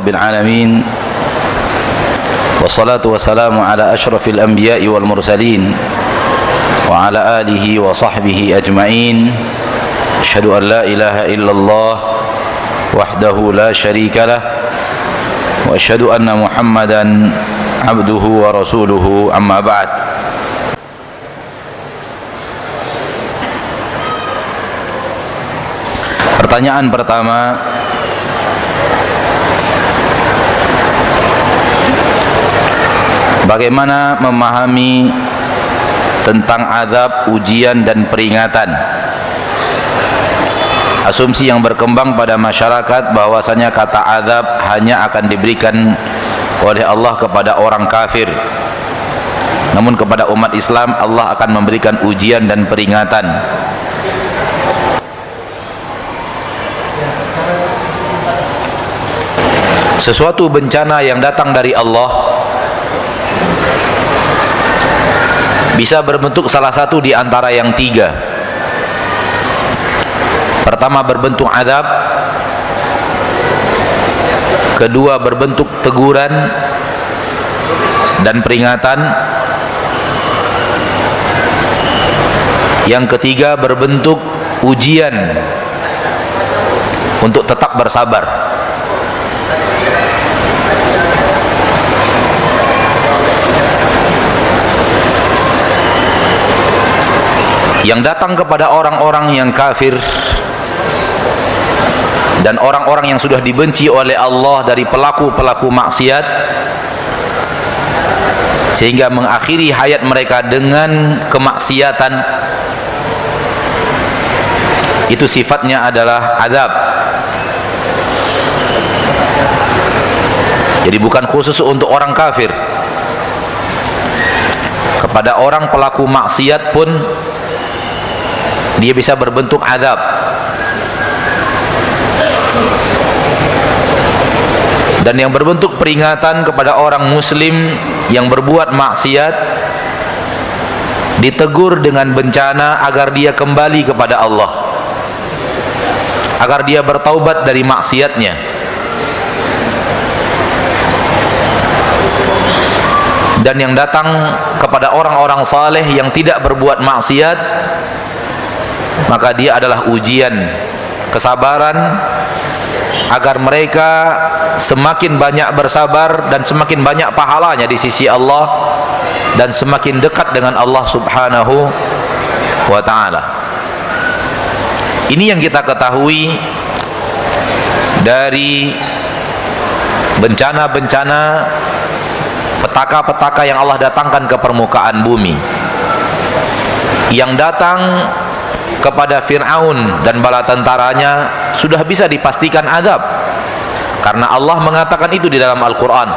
العالمين والصلاة والسلام على أشرف الأنبياء والمرسلين وعلى آله وصحبه أجمعين أشهد أن لا إله إلا الله وحده لا شريك له وأشهد أن محمدا عبده ورسوله أما بعد. Pertanyaan pertama, bagaimana memahami tentang azab, ujian dan peringatan? Asumsi yang berkembang pada masyarakat bahwasanya kata azab hanya akan diberikan oleh Allah kepada orang kafir, namun kepada umat Islam Allah akan memberikan ujian dan peringatan. Sesuatu bencana yang datang dari Allah bisa berbentuk salah satu di antara yang tiga. Pertama, berbentuk azab. Kedua, berbentuk teguran dan peringatan. Yang ketiga, berbentuk ujian untuk tetap bersabar. Yang datang kepada orang-orang yang kafir dan orang-orang yang sudah dibenci oleh Allah dari pelaku-pelaku maksiat, sehingga mengakhiri hayat mereka dengan kemaksiatan, itu sifatnya adalah azab. Jadi bukan khusus untuk orang kafir, kepada orang pelaku maksiat pun dia bisa berbentuk azab. Dan yang berbentuk peringatan kepada orang muslim yang berbuat maksiat, ditegur dengan bencana agar dia kembali kepada Allah, agar dia bertaubat dari maksiatnya. Dan yang datang kepada orang-orang saleh yang tidak berbuat maksiat, maka dia adalah ujian, kesabaran, agar mereka semakin banyak bersabar dan semakin banyak pahalanya di sisi Allah dan semakin dekat dengan Allah Subhanahu wa ta'ala. Ini yang kita ketahui dari bencana-bencana, petaka-petaka yang Allah datangkan ke permukaan bumi, yang datang kepada Fir'aun dan bala tentaranya sudah bisa dipastikan azab, karena Allah mengatakan itu di dalam Al-Quran.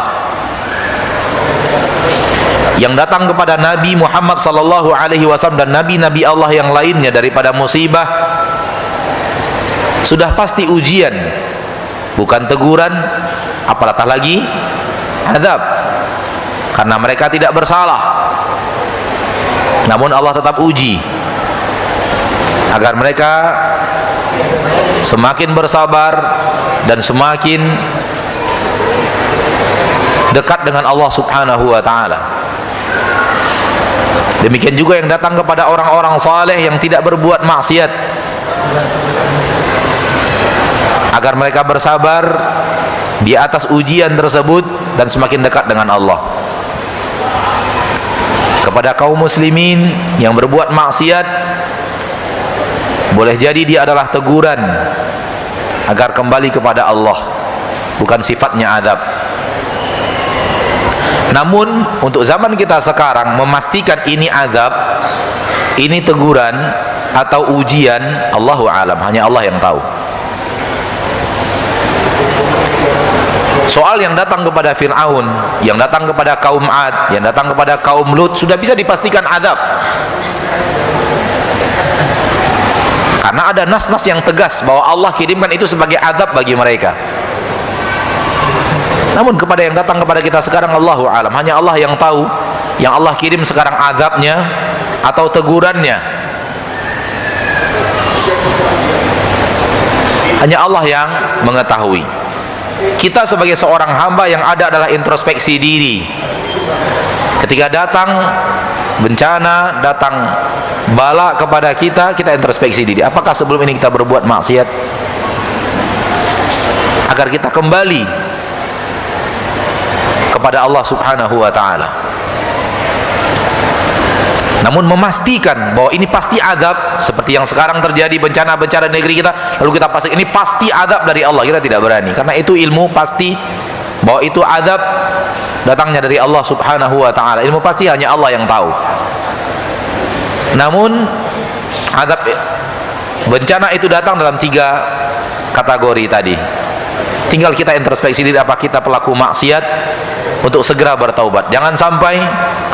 Yang datang kepada Nabi Muhammad sallallahu alaihi wasallam dan nabi-nabi Allah yang lainnya daripada musibah sudah pasti ujian, bukan teguran, apatah lagi azab, karena mereka tidak bersalah, namun Allah tetap uji agar mereka semakin bersabar dan semakin dekat dengan Allah Subhanahu wa ta'ala. Demikian juga yang datang kepada orang-orang saleh yang tidak berbuat maksiat, agar mereka bersabar di atas ujian tersebut dan semakin dekat dengan Allah. Kepada kaum muslimin yang berbuat maksiat, boleh jadi dia adalah teguran agar kembali kepada Allah, bukan sifatnya azab. Namun untuk zaman kita sekarang, memastikan ini azab, ini teguran atau ujian, Allahu a'lam, hanya Allah yang tahu. Soal yang datang kepada Fir'aun, yang datang kepada kaum Ad, yang datang kepada kaum Lut, sudah bisa dipastikan azab, karena ada nas-nas yang tegas bahwa Allah kirimkan itu sebagai azab bagi mereka. Namun kepada yang datang kepada kita sekarang, Allahu a'lam, hanya Allah yang tahu yang Allah kirim sekarang azabnya atau tegurannya. Hanya Allah yang mengetahui. kita sebagai seorang hamba yang ada adalah introspeksi diri. Ketika datang bencana, datang bala kepada kita, kita introspeksi diri. Apakah sebelum ini kita berbuat maksiat? Agar kita kembali kepada Allah Subhanahu wa ta'ala. Namun memastikan bahwa ini pasti azab, seperti yang sekarang terjadi bencana-bencana di negeri kita, lalu kita pastikan ini pasti azab dari Allah, kita tidak berani, karena itu ilmu pasti bahwa itu azab datangnya dari Allah Subhanahu wa ta'ala. Ilmu pasti hanya Allah yang tahu. Namun azab bencana itu datang dalam 3 kategori tadi. Tinggal kita introspeksi diri, apa kita pelaku maksiat, untuk segera bertaubat. Jangan sampai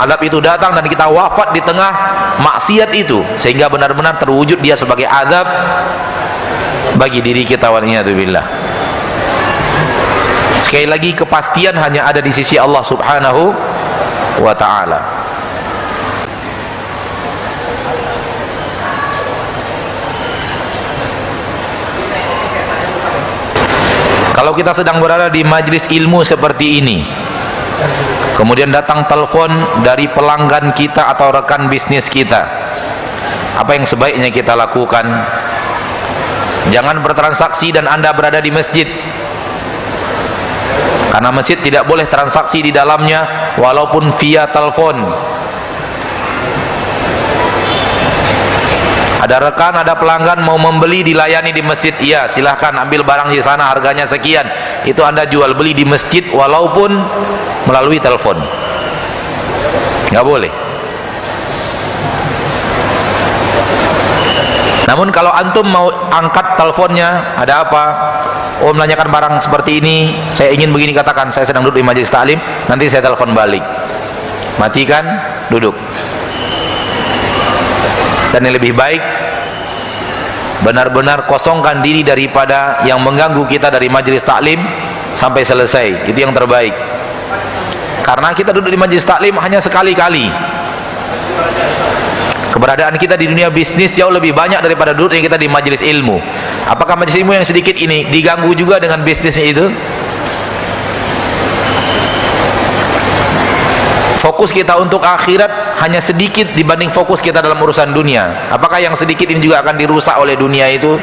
azab itu datang dan kita wafat di tengah maksiat itu, sehingga benar-benar terwujud dia sebagai azab bagi diri kita. Wa niyadzubillah. Sekali lagi, kepastian hanya ada di sisi Allah Subhanahu wa ta'ala. Kalau kita sedang berada di majlis ilmu seperti ini, kemudian datang telepon dari pelanggan kita atau rekan bisnis kita, apa yang sebaiknya kita lakukan? Jangan bertransaksi dan Anda berada di masjid, karena masjid tidak boleh transaksi di dalamnya walaupun via telepon. Ada rekan, ada pelanggan mau membeli, dilayani di masjid, iya silahkan ambil barang di sana, harganya sekian, itu Anda jual beli di masjid walaupun melalui telepon, nggak boleh. Namun kalau antum mau angkat teleponnya, ada apa? Oh, menanyakan barang seperti ini, saya ingin begini, katakan saya sedang duduk di majelis taklim, nanti saya telepon balik. Matikan, duduk. Dan yang lebih baik, benar-benar kosongkan diri daripada yang mengganggu kita dari majelis taklim sampai selesai. Itu yang terbaik, karena kita duduk di majelis taklim hanya sekali-kali. Keberadaan kita di dunia bisnis jauh lebih banyak daripada duduknya kita di majelis ilmu. Apakah majelis ilmu yang sedikit ini diganggu juga dengan bisnisnya itu? Fokus kita untuk akhirat hanya sedikit dibanding fokus kita dalam urusan dunia. Apakah yang sedikit ini juga akan dirusak oleh dunia itu?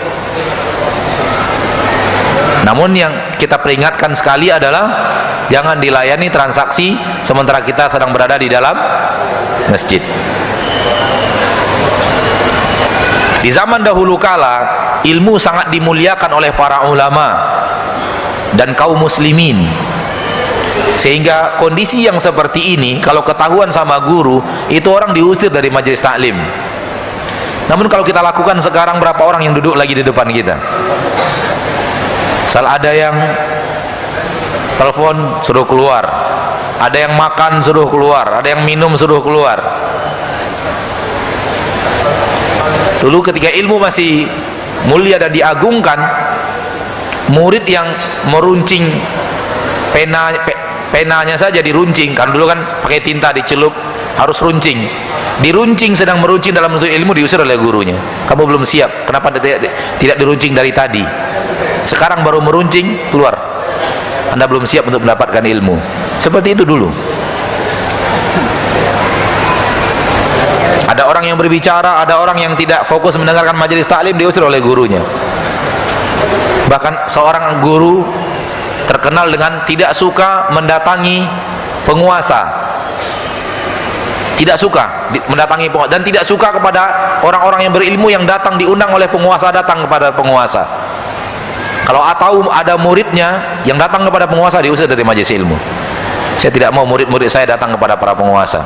Namun yang kita peringatkan sekali adalah jangan dilayani transaksi sementara kita sedang berada di dalam masjid. Di zaman dahulu kala, ilmu sangat dimuliakan oleh para ulama dan kaum muslimin, sehingga kondisi yang seperti ini kalau ketahuan sama guru, itu orang diusir dari majelis taklim. Namun kalau kita lakukan sekarang, berapa orang yang duduk lagi di depan kita? Asal ada yang telepon suruh keluar, ada yang makan suruh keluar, ada yang minum suruh keluar. Dulu ketika ilmu masih mulia dan diagungkan, murid yang meruncing penanya saja diruncing, kan dulu kan pakai tinta dicelup, harus runcing, diruncing, sedang meruncing dalam menuntut ilmu, diusir oleh gurunya. Kamu belum siap, kenapa tidak diruncing dari tadi? Sekarang baru meruncing, keluar, Anda belum siap untuk mendapatkan ilmu. Seperti itu dulu. Ada orang yang berbicara, ada orang yang tidak fokus mendengarkan majelis taklim, diusir oleh gurunya. Bahkan seorang guru terkenal dengan tidak suka mendatangi penguasa, tidak suka mendatangi penguasa, dan tidak suka kepada orang-orang yang berilmu yang datang diundang oleh penguasa, datang kepada penguasa. Kalau tahu ada muridnya yang datang kepada penguasa, diusir dari majelis ilmu. Saya tidak mau murid-murid saya datang kepada para penguasa.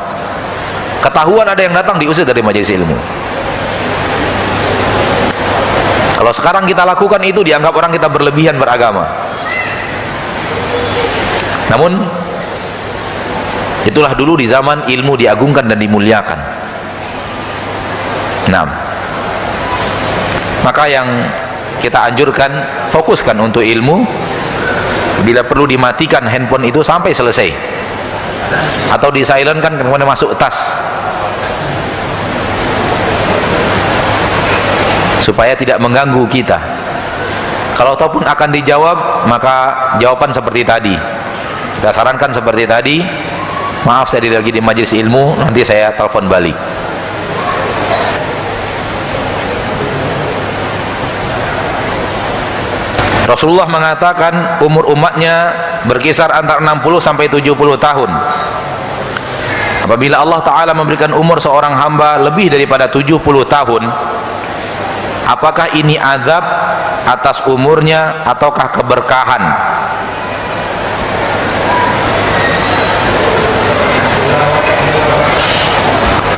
Ketahuan ada yang datang, diusir dari majelis ilmu. Kalau sekarang kita lakukan itu, dianggap orang kita berlebihan beragama. Namun itulah dulu di zaman ilmu diagungkan dan dimuliakan. Nah, maka yang kita anjurkan, fokuskan untuk ilmu. Bila perlu dimatikan handphone itu sampai selesai, atau disilentkan kemudian masuk tas, supaya tidak mengganggu kita. Kalau ataupun akan dijawab, maka jawaban seperti tadi. Kita sarankan seperti tadi. Maaf, saya lagi di majelis ilmu, nanti saya telepon balik. Rasulullah mengatakan umur umatnya berkisar antara 60 sampai 70 tahun. Apabila Allah Ta'ala memberikan umur seorang hamba lebih daripada 70 tahun, apakah ini azab atas umurnya ataukah keberkahan?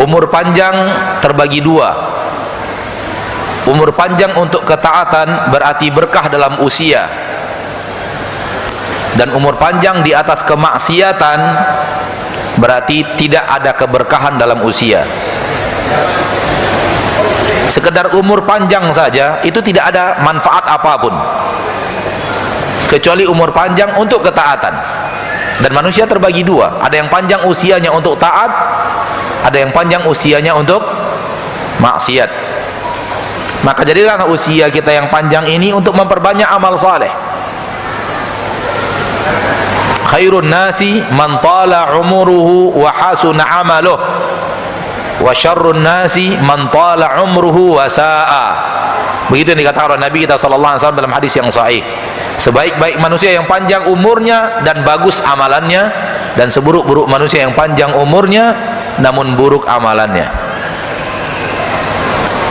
Umur panjang terbagi dua. Umur panjang untuk ketaatan berarti berkah dalam usia, dan umur panjang di atas kemaksiatan berarti tidak ada keberkahan dalam usia. Sekedar umur panjang saja itu tidak ada manfaat apapun, kecuali umur panjang untuk ketaatan. Dan manusia terbagi dua, ada yang panjang usianya untuk taat, ada yang panjang usianya untuk maksiat. Maka jadilah usia kita yang panjang ini untuk memperbanyak amal saleh. Khairun nasi man tala umuruhu wa hasuna amaluh, wa syarrun nasi man tala umruhu wa sa'a. Begitu yang dikatakan oleh Nabi kita sallallahu alaihi wasallam dalam hadis yang sahih. Sebaik-baik manusia yang panjang umurnya dan bagus amalannya, dan seburuk-buruk manusia yang panjang umurnya namun buruk amalannya.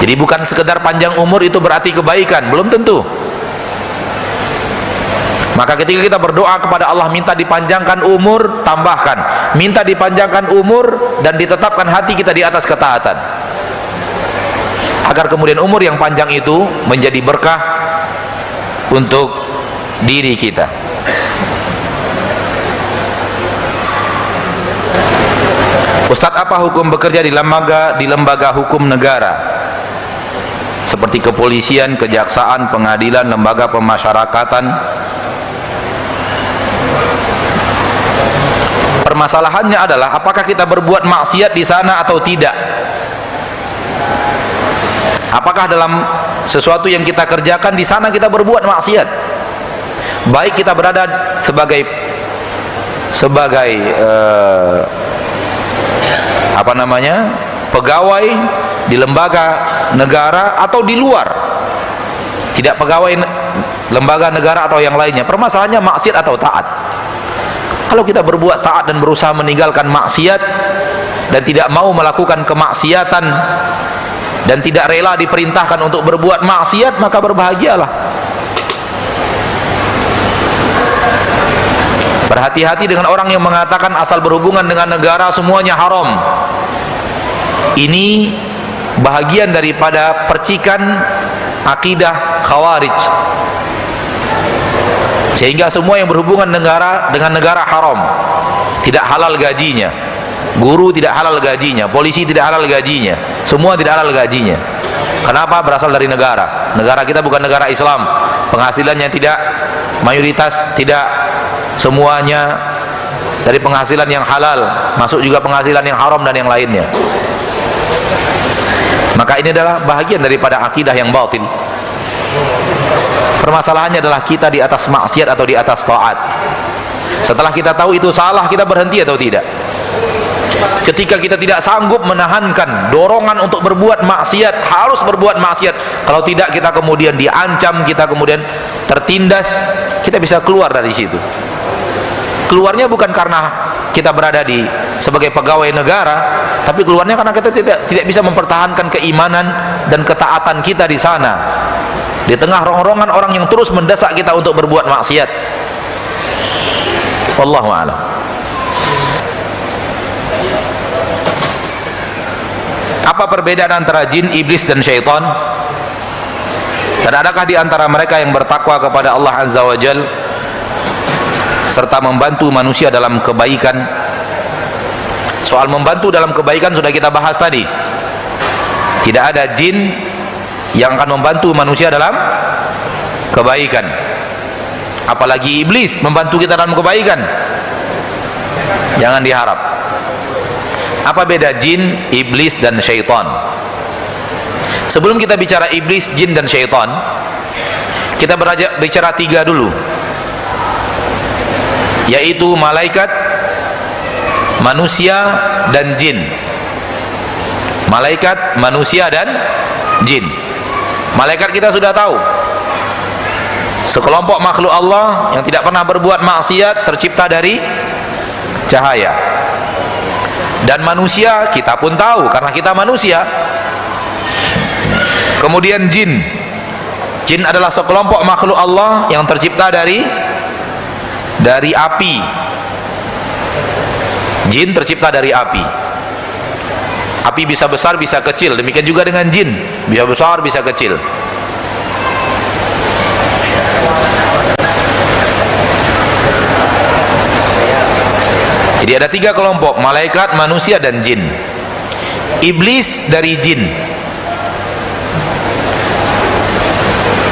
Jadi bukan sekedar panjang umur itu berarti kebaikan, belum tentu. Maka ketika kita berdoa kepada Allah minta dipanjangkan umur, tambahkan minta dipanjangkan umur dan ditetapkan hati kita di atas ketaatan, agar kemudian umur yang panjang itu menjadi berkah untuk diri kita. Ustadz, apa hukum bekerja di lembaga hukum negara seperti kepolisian, kejaksaan, pengadilan, lembaga pemasyarakatan? Permasalahannya adalah apakah kita berbuat maksiat di sana atau tidak? Apakah dalam sesuatu yang kita kerjakan di sana kita berbuat maksiat? Baik kita berada sebagai pegawai di lembaga negara atau di luar, tidak pegawai lembaga negara atau yang lainnya. Permasalahannya maksiat atau taat. Kalau kita berbuat taat dan berusaha meninggalkan maksiat dan tidak mau melakukan kemaksiatan dan tidak rela diperintahkan untuk berbuat maksiat, maka berbahagialah. Berhati-hati dengan orang yang mengatakan asal berhubungan dengan negara semuanya haram. Ini bahagian daripada percikan akidah Khawarij, sehingga semua yang berhubungan dengan negara haram, tidak halal gajinya. Guru tidak halal gajinya, polisi tidak halal gajinya, semua tidak halal gajinya. Kenapa? Berasal dari negara. Negara kita bukan negara Islam, penghasilannya tidak mayoritas, tidak semuanya dari penghasilan yang halal, masuk juga penghasilan yang haram dan yang lainnya. Maka ini adalah bahagian daripada akidah yang batil. Permasalahannya adalah kita di atas maksiat atau di atas taat. Setelah kita tahu itu salah, kita berhenti atau tidak? Ketika kita tidak sanggup menahankan dorongan untuk berbuat maksiat, harus berbuat maksiat. Kalau tidak, kita kemudian diancam, kita kemudian tertindas, kita bisa keluar dari situ. Keluarnya bukan karena kita berada sebagai pegawai negara, tapi keluarnya karena kita tidak bisa mempertahankan keimanan dan ketaatan kita di sana, di tengah rongrongan orang yang terus mendesak kita untuk berbuat maksiat. Wallahu a'lam. Apa perbedaan antara jin, iblis dan syaitan? Dan adakah di antara mereka yang bertakwa kepada Allah Azza wa Jal serta membantu manusia dalam kebaikan? Soal membantu dalam kebaikan sudah kita bahas tadi. Tidak ada jin yang akan membantu manusia dalam kebaikan, apalagi iblis membantu kita dalam kebaikan. Jangan diharap. Apa beda jin, iblis dan syaitan? Sebelum kita bicara iblis, jin dan syaitan, Kita bicara 3 dulu, yaitu malaikat, manusia, dan jin. Malaikat, manusia, dan jin. Malaikat kita sudah tahu, sekelompok makhluk Allah yang tidak pernah berbuat maksiat, tercipta dari cahaya. Dan manusia kita pun tahu karena kita manusia. Kemudian jin. Jin adalah sekelompok makhluk Allah yang tercipta dari api. Jin tercipta dari api. Api bisa besar, bisa kecil. Demikian juga dengan jin, bisa besar, bisa kecil. Jadi ada 3 kelompok, malaikat, manusia, dan jin. Iblis dari jin.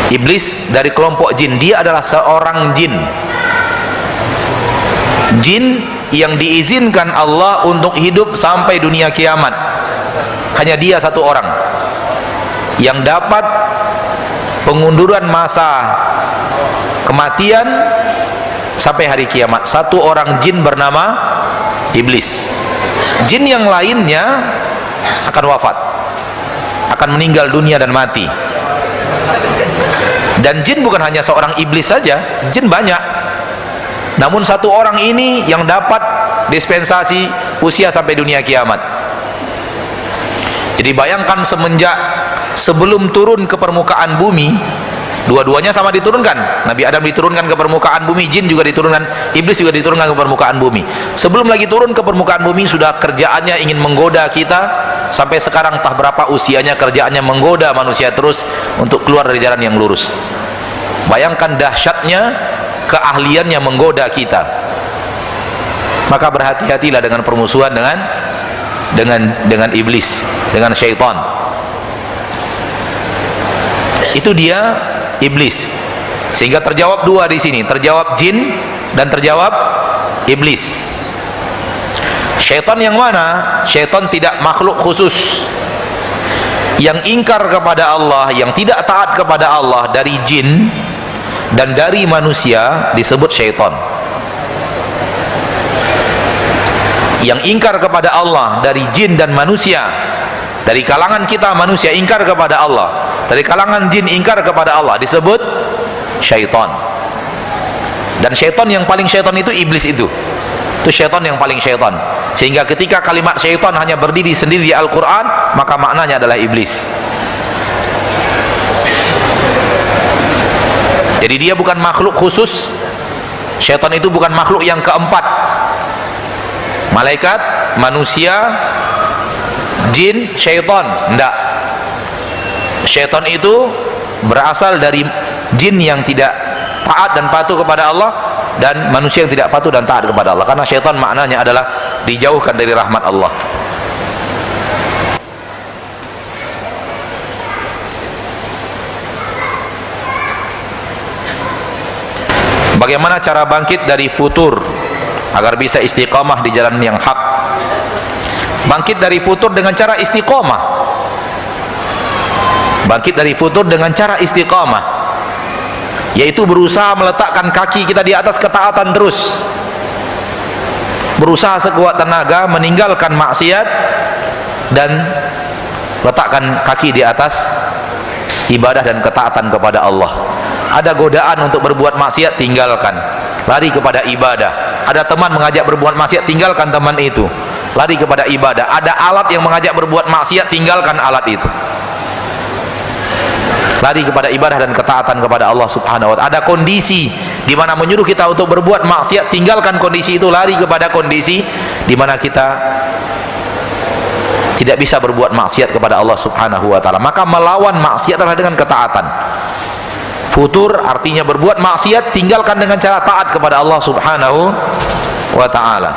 Iblis dari kelompok jin. Dia adalah seorang jin. Jin yang diizinkan Allah untuk hidup sampai dunia kiamat. Hanya dia satu orang yang dapat pengunduran masa kematian sampai hari kiamat. Satu orang jin bernama Iblis. Jin yang lainnya akan wafat, akan meninggal dunia dan mati. Dan jin bukan hanya seorang iblis saja, jin banyak. Namun satu orang ini yang dapat dispensasi usia sampai dunia kiamat. Jadi bayangkan sebelum turun ke permukaan bumi, dua-duanya sama diturunkan. Nabi Adam diturunkan ke permukaan bumi, jin juga diturunkan, iblis juga diturunkan ke permukaan bumi. Sebelum lagi turun ke permukaan bumi, sudah kerjaannya ingin menggoda kita. Sampai sekarang entah berapa usianya, kerjaannya menggoda manusia terus untuk keluar dari jalan yang lurus. Bayangkan dahsyatnya keahliannya menggoda kita. Maka berhati-hatilah dengan permusuhan dengan iblis, dengan syaitan. Itu dia iblis. Sehingga terjawab 2 di sini, terjawab jin dan terjawab iblis. Syaitan yang mana? Syaitan tidak makhluk khusus. Yang ingkar kepada Allah, yang tidak taat kepada Allah dari jin dan dari manusia disebut syaitan. Yang ingkar kepada Allah dari jin dan manusia, dari kalangan kita manusia ingkar kepada Allah, dari kalangan jin ingkar kepada Allah, disebut syaitan. Dan syaitan yang paling syaitan itu iblis itu syaitan yang paling syaitan. Sehingga ketika kalimat syaitan hanya berdiri sendiri di Al-Quran, maka maknanya adalah iblis. Jadi dia bukan makhluk khusus. Syaitan itu bukan makhluk yang keempat. Malaikat, manusia, jin, syaitan, enggak. Syaitan itu berasal dari jin yang tidak taat dan patuh kepada Allah, dan manusia yang tidak patuh dan taat kepada Allah. Karena syaitan maknanya adalah dijauhkan dari rahmat Allah. Bagaimana cara bangkit dari futur agar bisa istiqamah di jalan yang hak? Bangkit dari futur dengan cara istiqamah. Bangkit dari futur dengan cara istiqamah, yaitu berusaha meletakkan kaki kita di atas ketaatan terus, berusaha sekuat tenaga meninggalkan maksiat dan letakkan kaki di atas ibadah dan ketaatan kepada Allah. Ada godaan untuk berbuat maksiat, tinggalkan, lari kepada ibadah. Ada teman mengajak berbuat maksiat, tinggalkan teman itu, lari kepada ibadah. Ada alat yang mengajak berbuat maksiat, tinggalkan alat itu, lari kepada ibadah dan ketaatan kepada Allah Subhanahu wa ta'ala. Ada kondisi di mana menyuruh kita untuk berbuat maksiat, tinggalkan kondisi itu, lari kepada kondisi di mana kita tidak bisa berbuat maksiat kepada Allah Subhanahu wa ta'ala. Maka melawan maksiat adalah dengan ketaatan. Futur artinya berbuat maksiat, tinggalkan dengan cara taat kepada Allah Subhanahu wa ta'ala.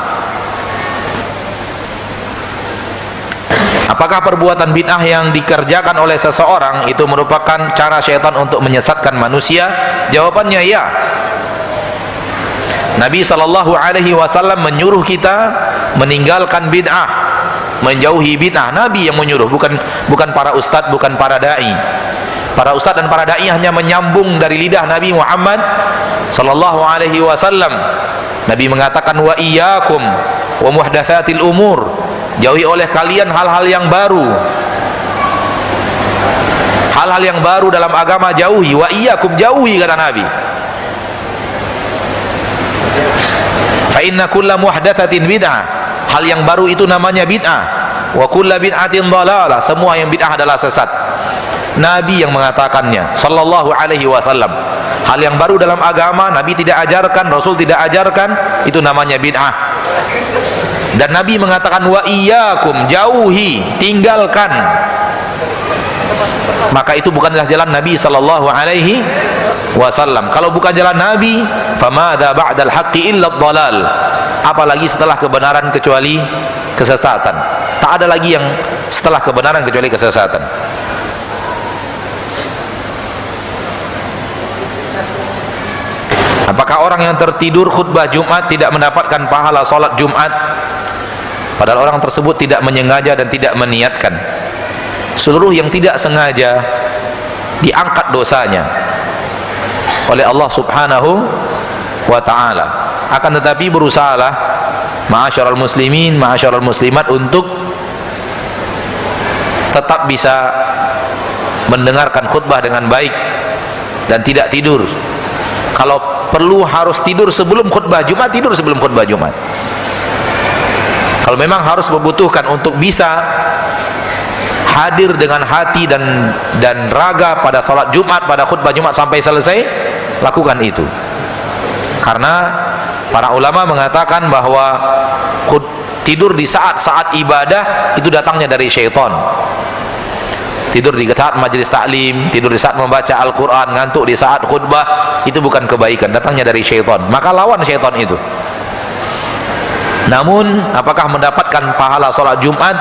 Apakah perbuatan bid'ah yang dikerjakan oleh seseorang itu merupakan cara syaitan untuk menyesatkan manusia? Jawabannya ya. Nabi SAW menyuruh kita meninggalkan bid'ah, menjauhi bid'ah. Nabi yang menyuruh, bukan para ustadz, bukan para dai. Para ustaz dan para dai hanya menyambung dari lidah Nabi Muhammad sallallahu alaihi wasallam. Nabi mengatakan, wa iyyakum wa muhdatsatil umur, jauhi oleh kalian hal-hal yang baru. Hal-hal yang baru dalam agama jauhi. Wa iyyakum, jauhi, kata Nabi. Fa inna kulla muhdatsatin bid'ah, hal yang baru itu namanya bid'ah. Wa kulla bid'atin dhalalah, semua yang bid'ah adalah sesat. Nabi yang mengatakannya sallallahu alaihi wasallam. Hal yang baru dalam agama Nabi tidak ajarkan, Rasul tidak ajarkan, itu namanya bid'ah. Dan Nabi mengatakan, wa iyyakum, jauhi, tinggalkan. Maka itu bukanlah jalan Nabi sallallahu alaihi wasallam. Kalau bukan jalan Nabi, famadza ba'dal haqqi illa dhalal, apalagi setelah kebenaran kecuali kesesatan. Tak ada lagi yang setelah kebenaran kecuali kesesatan. Apakah orang yang tertidur khutbah Jumat tidak mendapatkan pahala salat Jumat, padahal orang tersebut tidak menyengaja dan tidak meniatkan? Seluruh yang tidak sengaja diangkat dosanya oleh Allah Subhanahu wa ta'ala. Akan tetapi berusahalah ma'asyiral muslimin, ma'asyiral muslimat, untuk tetap bisa mendengarkan khutbah dengan baik dan tidak tidur. Kalau perlu harus tidur sebelum khutbah Jumat, tidur sebelum khutbah Jumat. Kalau memang harus membutuhkan untuk bisa hadir dengan hati dan raga pada salat Jumat, pada khutbah Jumat sampai selesai, lakukan itu. Karena para ulama mengatakan bahwa tidur di saat-saat ibadah itu datangnya dari syaitan. Tidur di saat majelis taklim, tidur di saat membaca Al-Quran, ngantuk di saat khutbah, itu bukan kebaikan, datangnya dari syaitan. Maka lawan syaitan itu. Namun apakah mendapatkan pahala salat Jumat?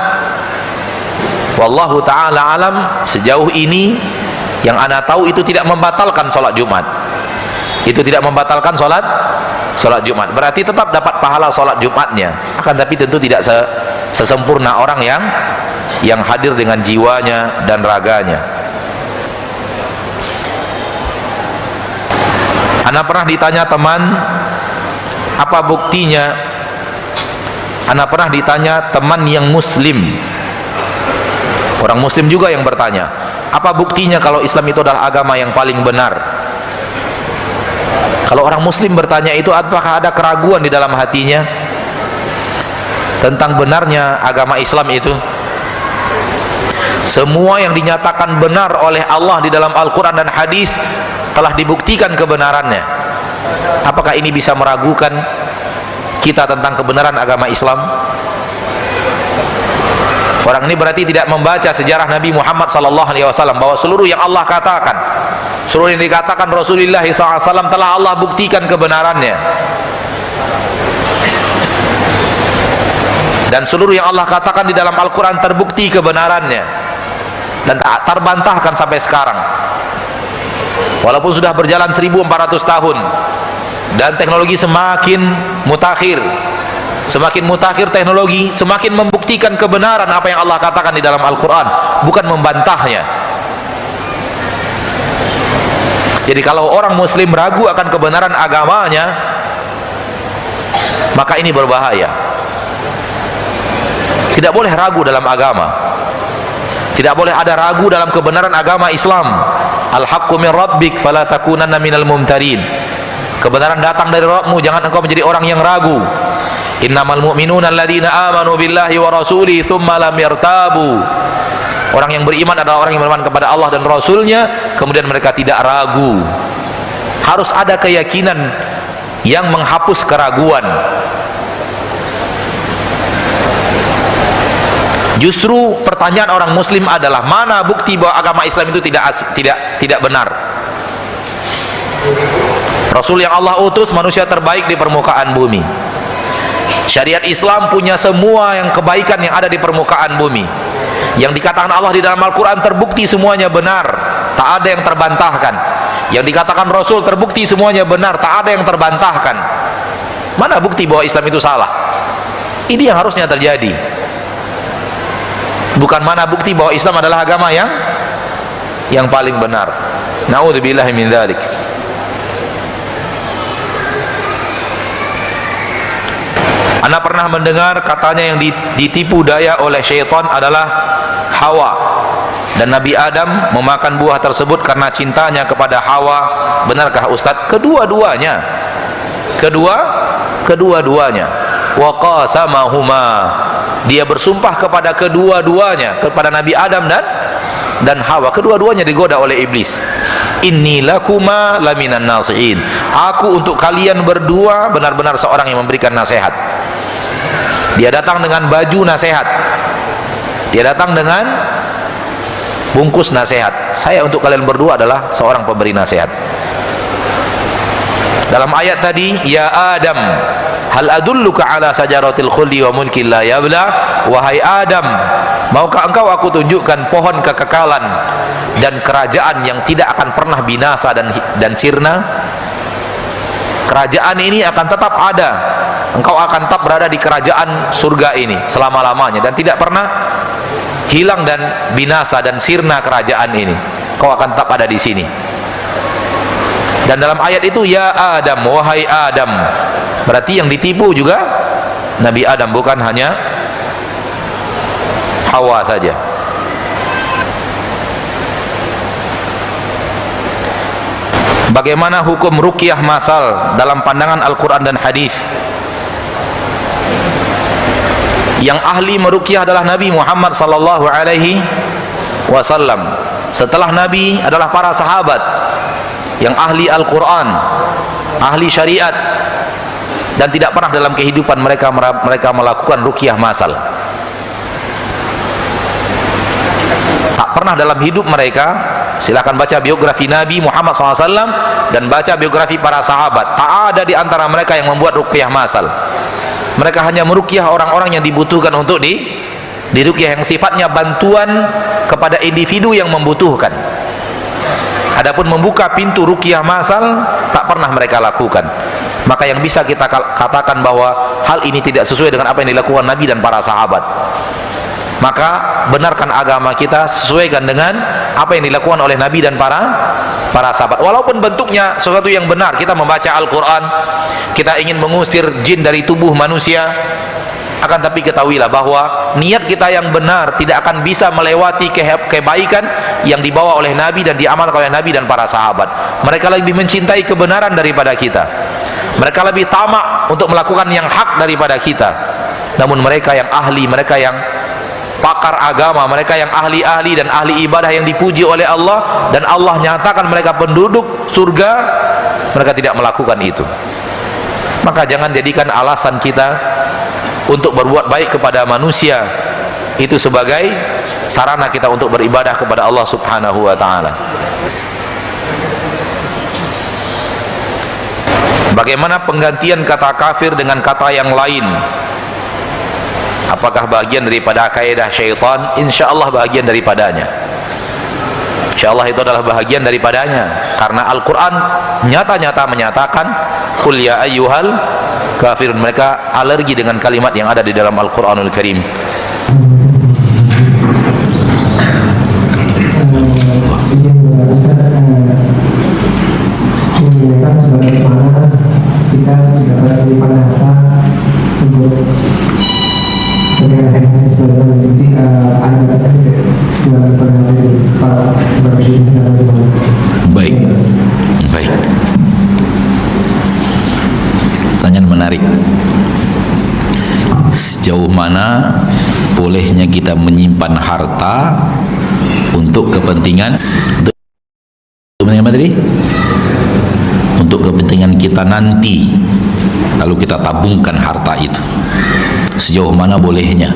Wallahu ta'ala alam, sejauh ini yang ana tahu itu tidak membatalkan salat Jumat. Itu tidak membatalkan salat Jumat. Berarti tetap dapat pahala salat Jumatnya. Akan tapi tentu tidak sesempurna orang yang hadir dengan jiwanya dan raganya. Ana pernah ditanya teman, apa buktinya? Ana pernah ditanya teman yang muslim, orang muslim juga yang bertanya, apa buktinya kalau Islam itu adalah agama yang paling benar? Kalau orang muslim bertanya itu, apakah ada keraguan di dalam hatinya tentang benarnya agama Islam itu? Semua yang dinyatakan benar oleh Allah di dalam Al-Quran dan hadis telah dibuktikan kebenarannya. Apakah ini bisa meragukan kita tentang kebenaran agama Islam? Orang ini berarti tidak membaca sejarah Nabi Muhammad SAW, bahwa seluruh yang Allah katakan, seluruh yang dikatakan Rasulullah SAW telah Allah buktikan kebenarannya. Dan seluruh yang Allah katakan di dalam Al-Quran terbukti kebenarannya dan tak terbantahkan sampai sekarang. Walaupun sudah berjalan 1400 tahun dan teknologi semakin mutakhir, semakin mutakhir teknologi, semakin membuktikan kebenaran apa yang Allah katakan di dalam Al-Quran, bukan membantahnya. Jadi kalau orang muslim ragu akan kebenaran agamanya, maka ini berbahaya. Tidak boleh ragu dalam agama, tidak boleh ada ragu dalam kebenaran agama Islam. Al-haqqu min rabbik fala takunanna minal mumtarin. Kebenaran datang dari Rabbmu, jangan engkau menjadi orang yang ragu. Innamal mu'minuna alladzina amanu billahi wa rasulihi tsumma lam yartabu. Orang yang beriman adalah orang yang beriman kepada Allah dan Rasulnya, kemudian mereka tidak ragu. Harus ada keyakinan yang menghapus keraguan. Justru pertanyaan orang muslim adalah, mana bukti bahwa agama Islam itu tidak benar? Rasul yang Allah utus manusia terbaik di permukaan bumi. Syariat Islam punya semua yang kebaikan yang ada di permukaan bumi. Yang dikatakan Allah di dalam Al-Quran terbukti semuanya benar, tak ada yang terbantahkan. Yang dikatakan Rasul terbukti semuanya benar, tak ada yang terbantahkan. Mana bukti bahwa Islam itu salah? Ini yang harusnya terjadi. Bukan mana bukti bahwa Islam adalah agama yang paling benar. Na'udzubillahi min dzalik. Ana pernah mendengar katanya yang ditipu daya oleh syaitan adalah Hawa, dan Nabi Adam memakan buah tersebut karena cintanya kepada Hawa. Benarkah Ustaz? Kedua-duanya. Wa qasamahuma. Dia bersumpah kepada kedua-duanya, kepada Nabi Adam dan Hawa. Kedua-duanya digoda oleh iblis. Inni lakuma laminan nasihin. Aku untuk kalian berdua benar-benar seorang yang memberikan nasihat. Dia datang dengan baju nasihat, dia datang dengan bungkus nasihat. Saya untuk kalian berdua adalah seorang pemberi nasihat. Dalam ayat tadi, ya Adam, hal adulluka ala sajaratil khuldi wa mulkin la yabla. Wahai Adam, maukah engkau aku tunjukkan pohon kekekalan dan kerajaan yang tidak akan pernah binasa dan sirna? Kerajaan ini akan tetap ada. Engkau akan tetap berada di kerajaan surga ini selama-lamanya dan tidak pernah hilang dan binasa dan sirna kerajaan ini. Kau akan tetap ada di sini. Dan dalam ayat itu, ya Adam, wahai Adam, berarti yang ditipu juga Nabi Adam, bukan hanya Hawa saja. Bagaimana hukum ruqyah masal dalam pandangan Al-Quran dan hadis? Yang ahli meruqyah adalah Nabi Muhammad sallallahu alaihi wasallam. Setelah Nabi adalah para sahabat yang ahli Al-Quran, ahli syariat, dan tidak pernah dalam kehidupan mereka melakukan ruqyah masal. Tak pernah dalam hidup mereka. Silakan baca biografi Nabi Muhammad SAW dan baca biografi para sahabat. Tak ada di antara mereka yang membuat ruqyah masal. Mereka hanya meruqyah orang-orang yang dibutuhkan untuk diruqyah, yang sifatnya bantuan kepada individu yang membutuhkan. Adapun membuka pintu ruqyah masal tak pernah mereka lakukan. Maka yang bisa kita katakan bahwa hal ini tidak sesuai dengan apa yang dilakukan Nabi dan para sahabat. Maka benarkan agama kita, sesuaikan dengan apa yang dilakukan oleh Nabi dan para sahabat. Walaupun bentuknya sesuatu yang benar, kita membaca Al-Quran, kita ingin mengusir jin dari tubuh manusia, akan tapi ketahuilah bahwa niat kita yang benar tidak akan bisa melewati kebaikan yang dibawa oleh Nabi dan diamalkan oleh Nabi dan para sahabat. Mereka lebih mencintai kebenaran daripada kita. Mereka lebih tamak untuk melakukan yang hak daripada kita. Namun mereka yang ahli, mereka yang pakar agama, mereka yang ahli-ahli dan ahli ibadah yang dipuji oleh Allah, dan Allah nyatakan mereka penduduk surga, mereka tidak melakukan itu. Maka jangan jadikan alasan kita untuk berbuat baik kepada manusia itu sebagai sarana kita untuk beribadah kepada Allah Subhanahu wa ta'ala. Bagaimana penggantian kata kafir dengan kata yang lain? Apakah bagian daripada kaidah syaitan? InsyaAllah bagian daripadanya. InsyaAllah itu adalah bagian daripadanya. Karena Al-Quran nyata-nyata menyatakan, Qul ya ayyuhal kafirun. Mereka alergi dengan kalimat yang ada di dalam Al-Quranul Karim. Kita tidak berada pada masa untuk baik. Pertanyaan menarik. Sejauh mana bolehnya kita menyimpan harta untuk kepentingan apa tadi? Untuk kepentingan kita nanti, lalu kita tabungkan harta itu. Sejauh mana bolehnya?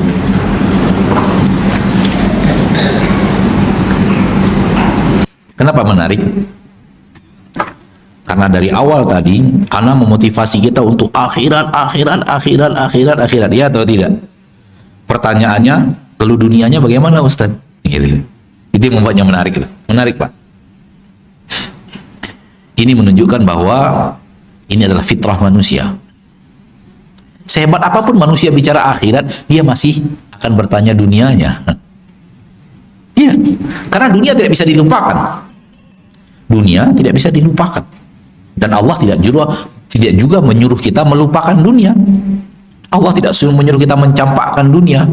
Kenapa menarik? Karena dari awal tadi ana memotivasi kita untuk akhirat, ya atau tidak? Pertanyaannya, lalu dunianya bagaimana Ustaz? Gitu. Itu yang membuatnya menarik. Menarik, Pak. Ini menunjukkan bahwa ini adalah fitrah manusia. Sehebat apapun manusia bicara akhirat, dia masih akan bertanya dunianya. Iya. Karena dunia tidak bisa dilupakan. Dunia tidak bisa dilupakan. Dan Allah tidak juga menyuruh kita melupakan dunia. Allah tidak menyuruh kita mencampakkan dunia.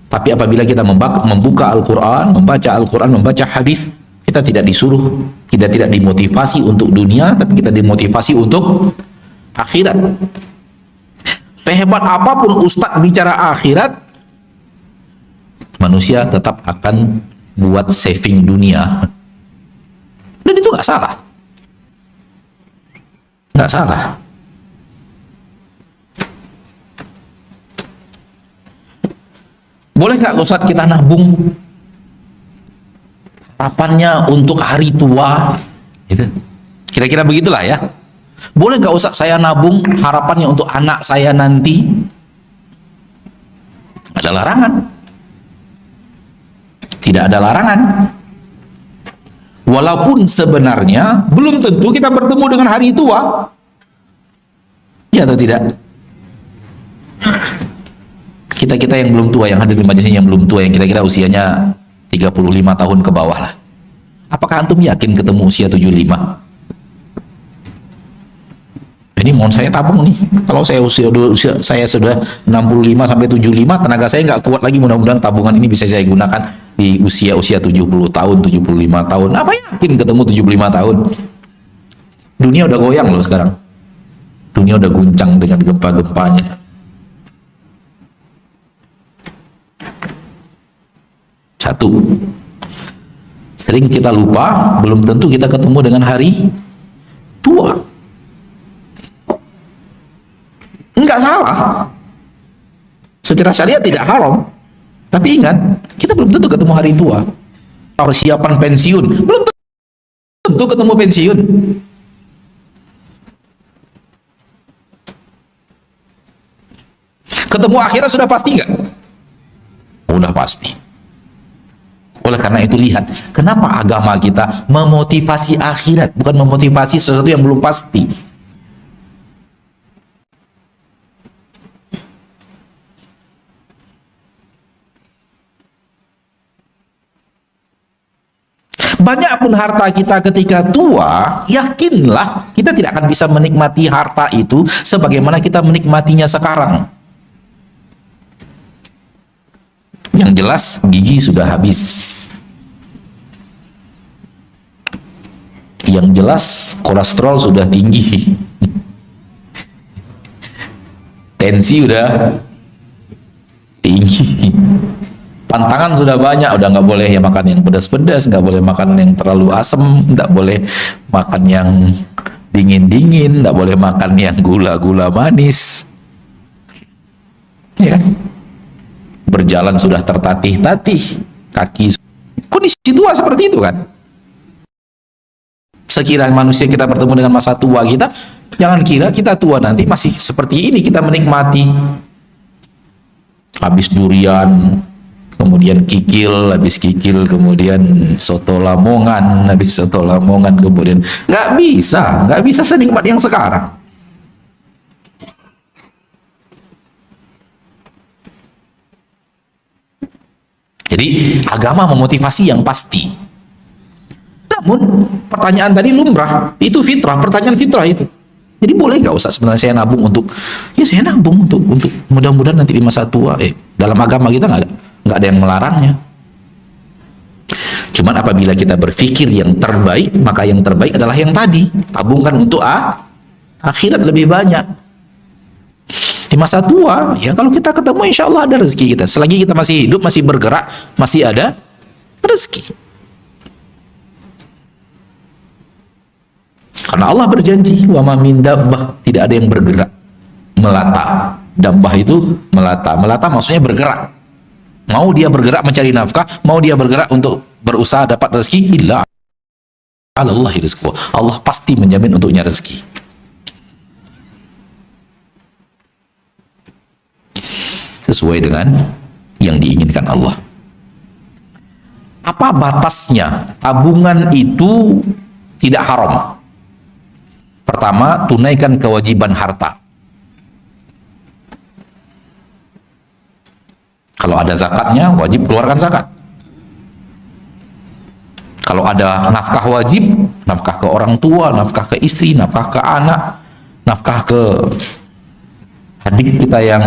Tapi apabila kita membuka Al-Quran, membaca Al-Quran, membaca hadis, kita tidak disuruh, kita tidak dimotivasi untuk dunia, tapi kita dimotivasi untuk akhirat. Sehebat apapun ustadz bicara akhirat, manusia tetap akan buat saving dunia. Dan itu nggak salah. Nggak salah. Boleh nggak Ustadz kita nabung harapannya untuk hari tua? Gitu. Kira-kira begitulah ya. Boleh nggak Ustadz saya nabung harapannya untuk anak saya nanti? Ada larangan. Tidak ada larangan. Walaupun sebenarnya belum tentu kita bertemu dengan hari tua. Ya atau tidak? Kita-kita yang belum tua, yang hadir di majelis ini yang belum tua, yang kira-kira usianya 35 tahun ke bawah lah. Apakah antum yakin ketemu usia 75? Ini mohon saya tabung nih. Kalau saya sudah 65 sampai 75, tenaga saya nggak kuat lagi, mudah-mudahan tabungan ini bisa saya gunakan di usia 70 tahun, 75 tahun. Apa yakin ketemu 75 tahun? Dunia udah goyang loh sekarang. Dunia udah guncang dengan gempa-gempanya. Satu, sering kita lupa, belum tentu kita ketemu dengan hari tua. Enggak salah. Secara syariat tidak haram. Tapi ingat, kita belum tentu ketemu hari tua. Persiapan pensiun, belum tentu ketemu pensiun. Ketemu akhirat sudah pasti enggak? Udah pasti. Oleh karena itu lihat, kenapa agama kita memotivasi akhirat, bukan memotivasi sesuatu yang belum pasti. Banyak pun harta kita ketika tua, yakinlah kita tidak akan bisa menikmati harta itu sebagaimana kita menikmatinya sekarang. Yang jelas gigi sudah habis. Yang jelas kolesterol sudah tinggi. Tensi udah tinggi. Pantangan sudah banyak, udah nggak boleh ya makan yang pedas-pedas, nggak boleh makan yang terlalu asam, nggak boleh makan yang dingin-dingin, nggak boleh makan yang gula-gula manis. Ya kan? Berjalan sudah tertatih-tatih, kaki kondisi tua seperti itu kan. Sekiranya manusia kita bertemu dengan masa tua kita, jangan kira kita tua nanti masih seperti ini kita menikmati. Habis durian, kemudian kikil, habis kikil kemudian soto Lamongan, habis soto Lamongan kemudian nggak bisa senikmat yang sekarang. Jadi agama memotivasi yang pasti. Namun pertanyaan tadi lumrah, itu fitrah, pertanyaan fitrah itu. Jadi boleh nggak Ustaz sebenarnya saya nabung untuk, ya saya nabung untuk mudah-mudahan nanti di masa tua. Dalam agama kita nggak ada yang melarangnya. Cuman apabila kita berpikir yang terbaik, maka yang terbaik adalah yang tadi, tabungkan untuk akhirat lebih banyak. Di masa tua, ya kalau kita ketemu insya Allah ada rezeki kita. Selagi kita masih hidup, masih bergerak, masih ada rezeki. Karena Allah berjanji, wa ma min dabbah, tidak ada yang bergerak, melata. Dabbah itu melata. Melata maksudnya bergerak. Mau dia bergerak mencari nafkah, mau dia bergerak untuk berusaha dapat rezeki, illa alallahi rizquh. Allah pasti menjamin untuknya rezeki. Sesuai dengan yang diinginkan Allah. Apa batasnya? Tabungan itu tidak haram. Pertama, tunaikan kewajiban harta. Kalau ada zakatnya, wajib keluarkan zakat. Kalau ada nafkah wajib, nafkah ke orang tua, nafkah ke istri, nafkah ke anak, nafkah ke adik kita yang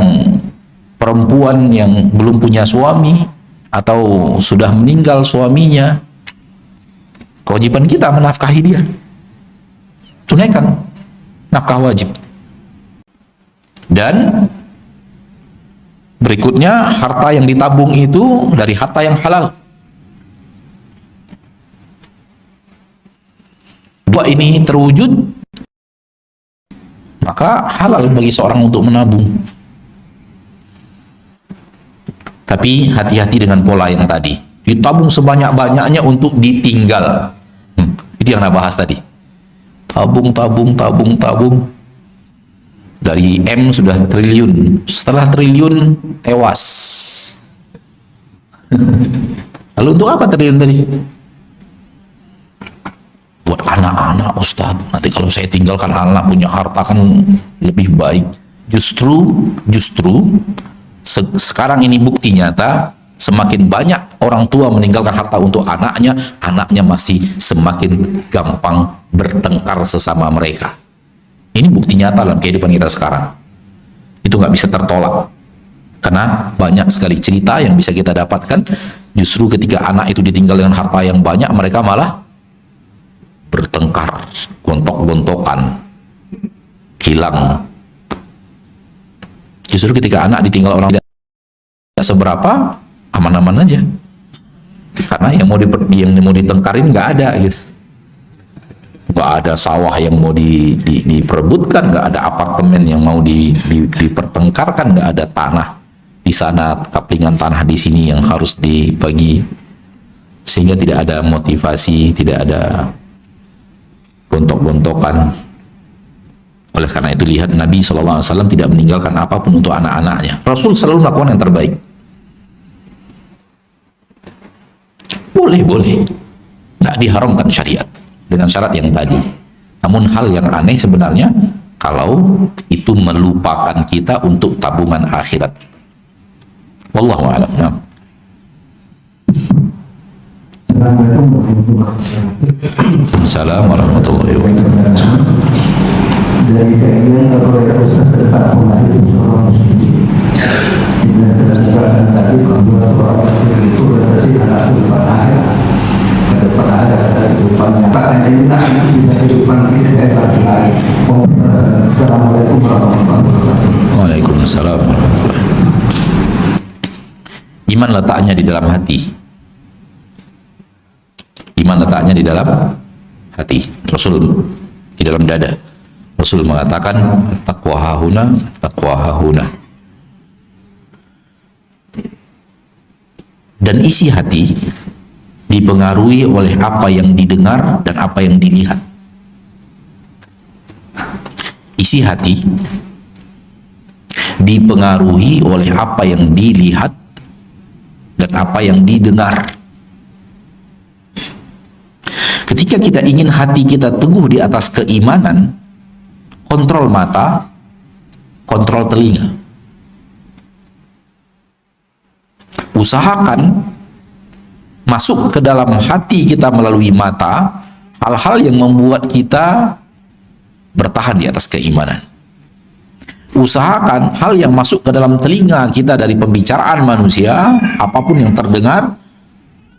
perempuan yang belum punya suami atau sudah meninggal suaminya, kewajiban kita menafkahi dia. Tunaikan nafkah wajib. Dan berikutnya, harta yang ditabung itu dari harta yang halal. Dua ini terwujud, maka halal bagi seorang untuk menabung. Tapi hati-hati dengan pola yang tadi. Ditabung sebanyak-banyaknya untuk ditinggal. Itu yang Anda bahas tadi. Tabung. Dari M sudah triliun. Setelah triliun, tewas. Lalu untuk apa triliun tadi? Buat anak-anak, Ustaz. Nanti kalau saya tinggalkan anak punya harta kan lebih baik. Justru sekarang ini bukti nyata, semakin banyak orang tua meninggalkan harta untuk anaknya, anaknya masih semakin gampang bertengkar sesama mereka. Ini bukti nyata dalam kehidupan kita sekarang. Itu nggak bisa tertolak. Karena banyak sekali cerita yang bisa kita dapatkan, justru ketika anak itu ditinggal dengan harta yang banyak, mereka malah bertengkar, gontok-gontokan, hilang. Justru ketika anak ditinggal orang tidak seberapa, aman-aman aja. Karena yang mau ditengkarin nggak ada gitu. Nggak ada sawah yang mau diperebutkan, nggak ada apartemen yang mau dipertengkarkan, nggak ada tanah di sana, kaplingan tanah di sini yang harus dibagi, sehingga tidak ada motivasi, tidak ada gontok-gontokan. Oleh karena itu lihat Nabi SAW tidak meninggalkan apapun untuk anak-anaknya. Rasul selalu melakukan yang terbaik. Boleh, nggak diharamkan syariat dengan syarat yang tadi. Namun hal yang aneh sebenarnya kalau itu melupakan kita untuk tabungan akhirat. Wallahu a'lam. Nah. Assalamualaikum warahmatullahi wabarakatuh. Dari keinginan kepada Ustaz tentang menghadiri seorang muslim. Dengan berdasarkan tadi membuat orang itu berarti anak kehidupan akhirat. Kehidupan akhirat dan kehidupan nyata cinta itu bisa kehidupan kita lagi lagi. Assalamualaikum warahmatullahi wabarakatuh. Waalaikumsalam warahmatullahi wabarakatuh. Iman letaknya di dalam hati. Iman letaknya di dalam hati. Rasul di dalam dada. Rasul mengatakan taqwa hahuna. Dan isi hati dipengaruhi oleh apa yang didengar dan apa yang dilihat. Isi hati dipengaruhi oleh apa yang dilihat dan apa yang didengar. Ketika kita ingin hati kita teguh di atas keimanan, kontrol mata, kontrol telinga. Usahakan masuk ke dalam hati kita melalui mata hal-hal yang membuat kita bertahan di atas keimanan. Usahakan hal yang masuk ke dalam telinga kita dari pembicaraan manusia, apapun yang terdengar,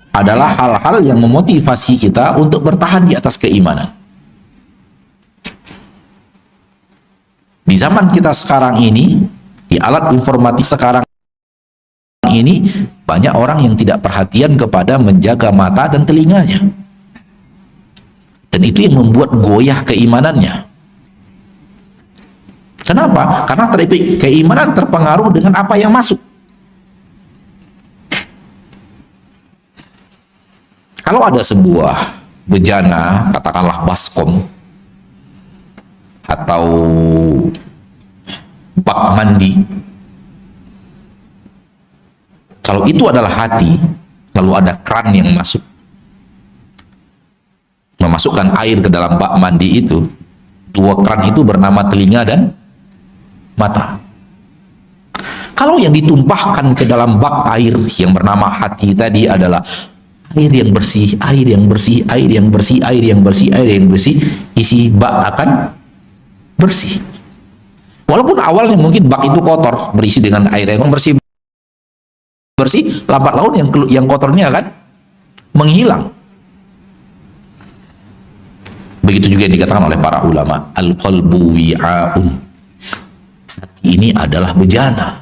adalah hal-hal yang memotivasi kita untuk bertahan di atas keimanan. Di zaman kita sekarang ini, di alat informatik sekarang ini, banyak orang yang tidak perhatian kepada menjaga mata dan telinganya. Dan itu yang membuat goyah keimanannya. Kenapa? Karena keimanan terpengaruh dengan apa yang masuk. Kalau ada sebuah bejana, katakanlah baskom, atau bak mandi, kalau itu adalah hati, lalu ada keran yang masuk, memasukkan air ke dalam bak mandi itu, dua keran itu bernama telinga dan mata. Kalau yang ditumpahkan ke dalam bak air yang bernama hati tadi adalah air yang bersih, air yang bersih, air yang bersih, air yang bersih, air yang bersih, isi bak akan bersih. Walaupun awalnya mungkin bak itu kotor, berisi dengan air yang bersih, lambat laun yang kotornya akan menghilang. Begitu juga yang dikatakan oleh para ulama, al-qalbu wi'aun. Hati ini adalah bejana.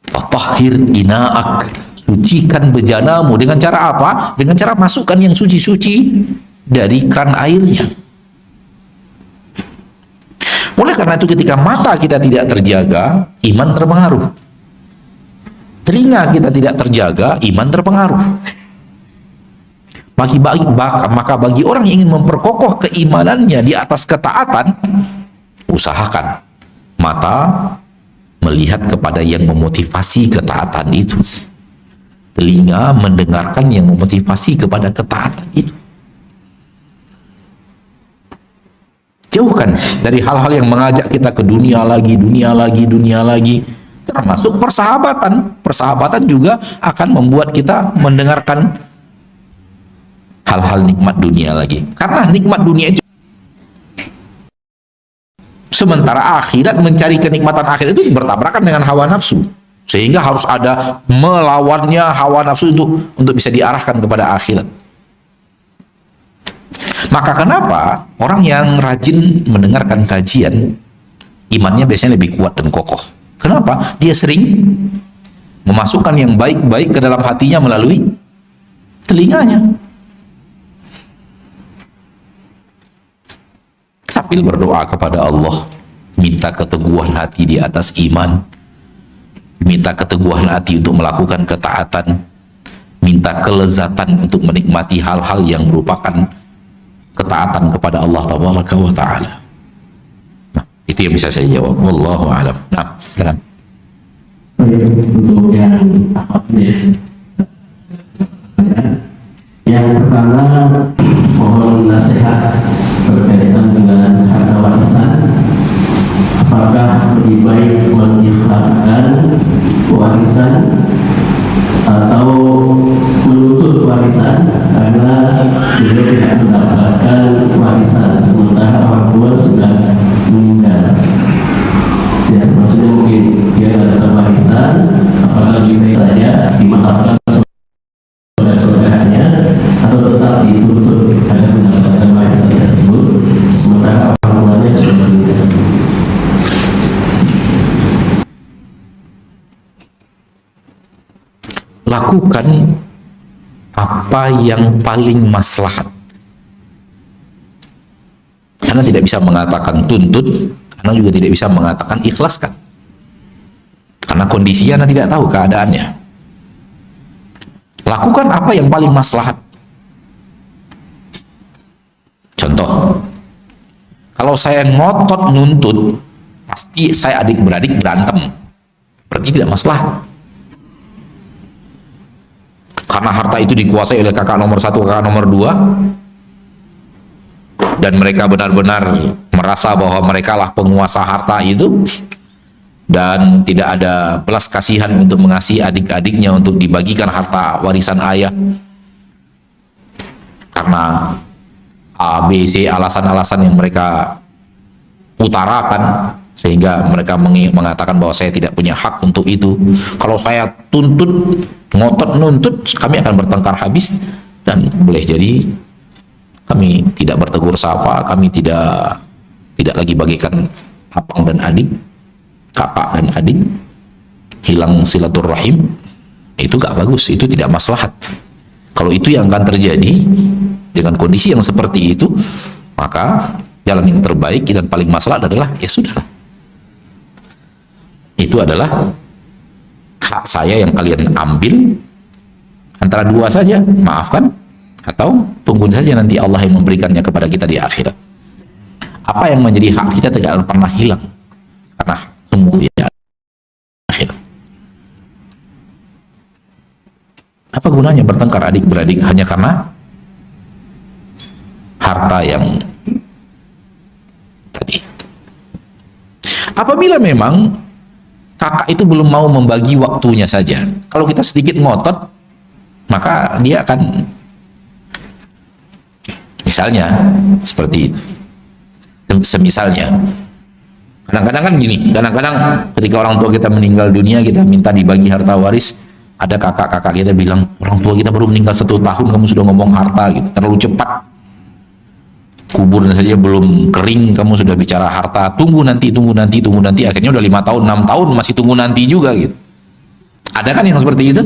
Fatahhir ina'ak. Sucikan bejanamu dengan cara apa? Dengan cara masukkan yang suci-suci dari keran airnya. Oleh karena itu ketika mata kita tidak terjaga, iman terpengaruh. Telinga kita tidak terjaga, iman terpengaruh. Maka bagi orang yang ingin memperkokoh keimanannya di atas ketaatan, usahakan mata melihat kepada yang memotivasi ketaatan itu, telinga mendengarkan yang memotivasi kepada ketaatan itu. Jauhkan dari hal-hal yang mengajak kita ke dunia lagi, termasuk persahabatan. Persahabatan juga akan membuat kita mendengarkan hal-hal nikmat dunia lagi. Karena nikmat dunia itu, sementara akhirat, mencari kenikmatan akhirat itu bertabrakan dengan hawa nafsu, sehingga harus ada melawannya hawa nafsu untuk bisa diarahkan kepada akhirat. Maka kenapa orang yang rajin mendengarkan kajian, imannya biasanya lebih kuat dan kokoh? Kenapa? Dia sering memasukkan yang baik-baik ke dalam hatinya melalui telinganya. Sambil berdoa kepada Allah, minta keteguhan hati di atas iman, minta keteguhan hati untuk melakukan ketaatan, minta kelezatan untuk menikmati hal-hal yang merupakan ketaatan kepada Allah Tabaraka wa Ta'ala. Nah, itu yang bisa saya jawab. Wallahu a'lam. Nah, silakan. Untuk yang pertama, mohon nasihat berkaitan dengan harta warisan. Apakah lebih baik mengikhlaskan warisan atau menuntut warisan karena beliau tidak mendapatkan warisan sementara orang tua sudah meninggal? Ya, maksudnya mungkin dia dapat warisan, apakah lebih baik saja dimaafkan saudara-saudaranya atau tetap dituntut agar mendapatkan warisan tersebut sementara orang tuanya sudah meninggal? Lakukan apa yang paling maslahat. Karena tidak bisa mengatakan tuntut, karena juga tidak bisa mengatakan ikhlaskan. Karena kondisinya Anda tidak tahu keadaannya. Lakukan apa yang paling maslahat. Contoh, kalau saya ngotot nuntut, pasti saya adik-beradik berantem. Berarti tidak maslahat. Karena harta itu dikuasai oleh kakak nomor 1, kakak nomor 2, dan mereka benar-benar merasa bahwa mereka lah penguasa harta itu, dan tidak ada belas kasihan untuk mengasihi adik-adiknya untuk dibagikan harta warisan ayah. Karena A, B, C, alasan-alasan yang mereka utarakan, sehingga mereka mengatakan bahwa saya tidak punya hak untuk itu. Kalau saya tuntut, ngotot nuntut, kami akan bertengkar habis, dan boleh jadi kami tidak bertegur sapa, kami tidak lagi bagikan abang dan adik, kakak dan adik, hilang silaturahim. Itu gak bagus, itu tidak maslahat. Kalau itu yang akan terjadi dengan kondisi yang seperti itu, maka jalan yang terbaik dan paling maslahat adalah ya sudahlah, itu adalah hak saya yang kalian ambil, antara dua saja, maafkan atau tunggu saja nanti Allah yang memberikannya kepada kita di akhirat. Apa yang menjadi hak kita tidak akan pernah hilang, karena semua di akhirat. Apa gunanya bertengkar adik-beradik hanya karena harta yang tadi? Apabila memang kakak itu belum mau membagi waktunya saja, kalau kita sedikit ngotot, maka dia akan, misalnya seperti itu. Semisalnya, kadang-kadang kan gini, kadang-kadang ketika orang tua kita meninggal dunia, kita minta dibagi harta waris, ada kakak-kakak kita bilang, orang tua kita baru meninggal 1 tahun, kamu sudah ngomong harta gitu, terlalu cepat. Kuburnya saja belum kering, kamu sudah bicara harta. Tunggu nanti, akhirnya udah 5 tahun, 6 tahun masih tunggu nanti juga gitu. Ada kan yang seperti itu?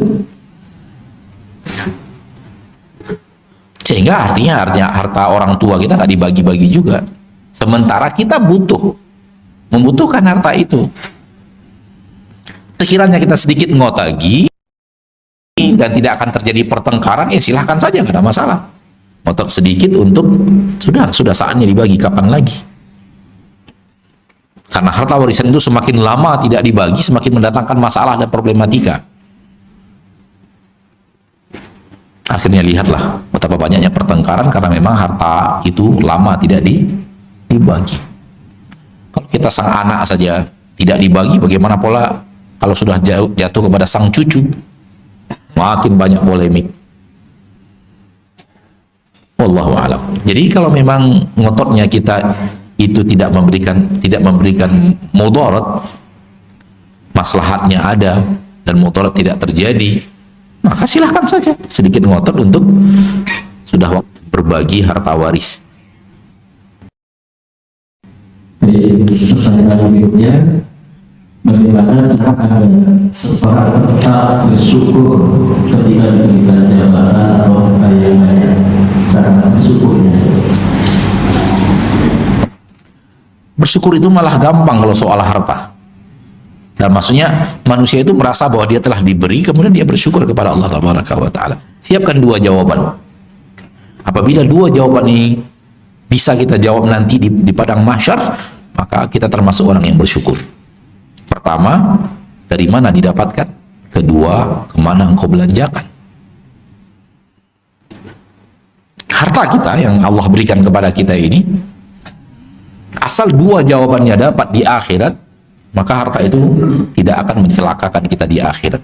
Sehingga artinya harta orang tua kita nggak dibagi-bagi juga. Sementara kita membutuhkan harta itu. Sekiranya kita sedikit ngotagi dan tidak akan terjadi pertengkaran, ya silahkan saja, nggak ada masalah. Ngotot sedikit untuk sudah saatnya dibagi, kapan lagi? Karena harta warisan itu semakin lama tidak dibagi, semakin mendatangkan masalah dan problematika. Akhirnya lihatlah betapa banyaknya pertengkaran karena memang harta itu lama tidak dibagi. Kalau kita sang anak saja tidak dibagi, bagaimana pula kalau sudah jatuh kepada sang cucu? Makin banyak polemik. Wallahu a'lam. Jadi kalau memang ngototnya kita itu tidak memberikan mudarat, maslahatnya ada dan mudarat tidak terjadi, maka silahkan saja sedikit ngotot untuk sudah waktu berbagi harta waris. Pertanyaan berikutnya, bagaimana cara seseorang tetap bersyukur ketika diberikan jabatan atau kekayaan? Cara bersyukurnya. Bersyukur itu malah gampang kalau soal harta. Dan maksudnya manusia itu merasa bahwa dia telah diberi, kemudian dia bersyukur kepada Allah Taala. Siapkan 2 jawaban. Apabila 2 jawaban ini bisa kita jawab nanti di padang mahsyar, maka kita termasuk orang yang bersyukur. Pertama, dari mana didapatkan? Kedua, kemana engkau belanjakan? Harta kita yang Allah berikan kepada kita ini, asal 2 jawabannya dapat di akhirat, maka harta itu tidak akan mencelakakan kita di akhirat.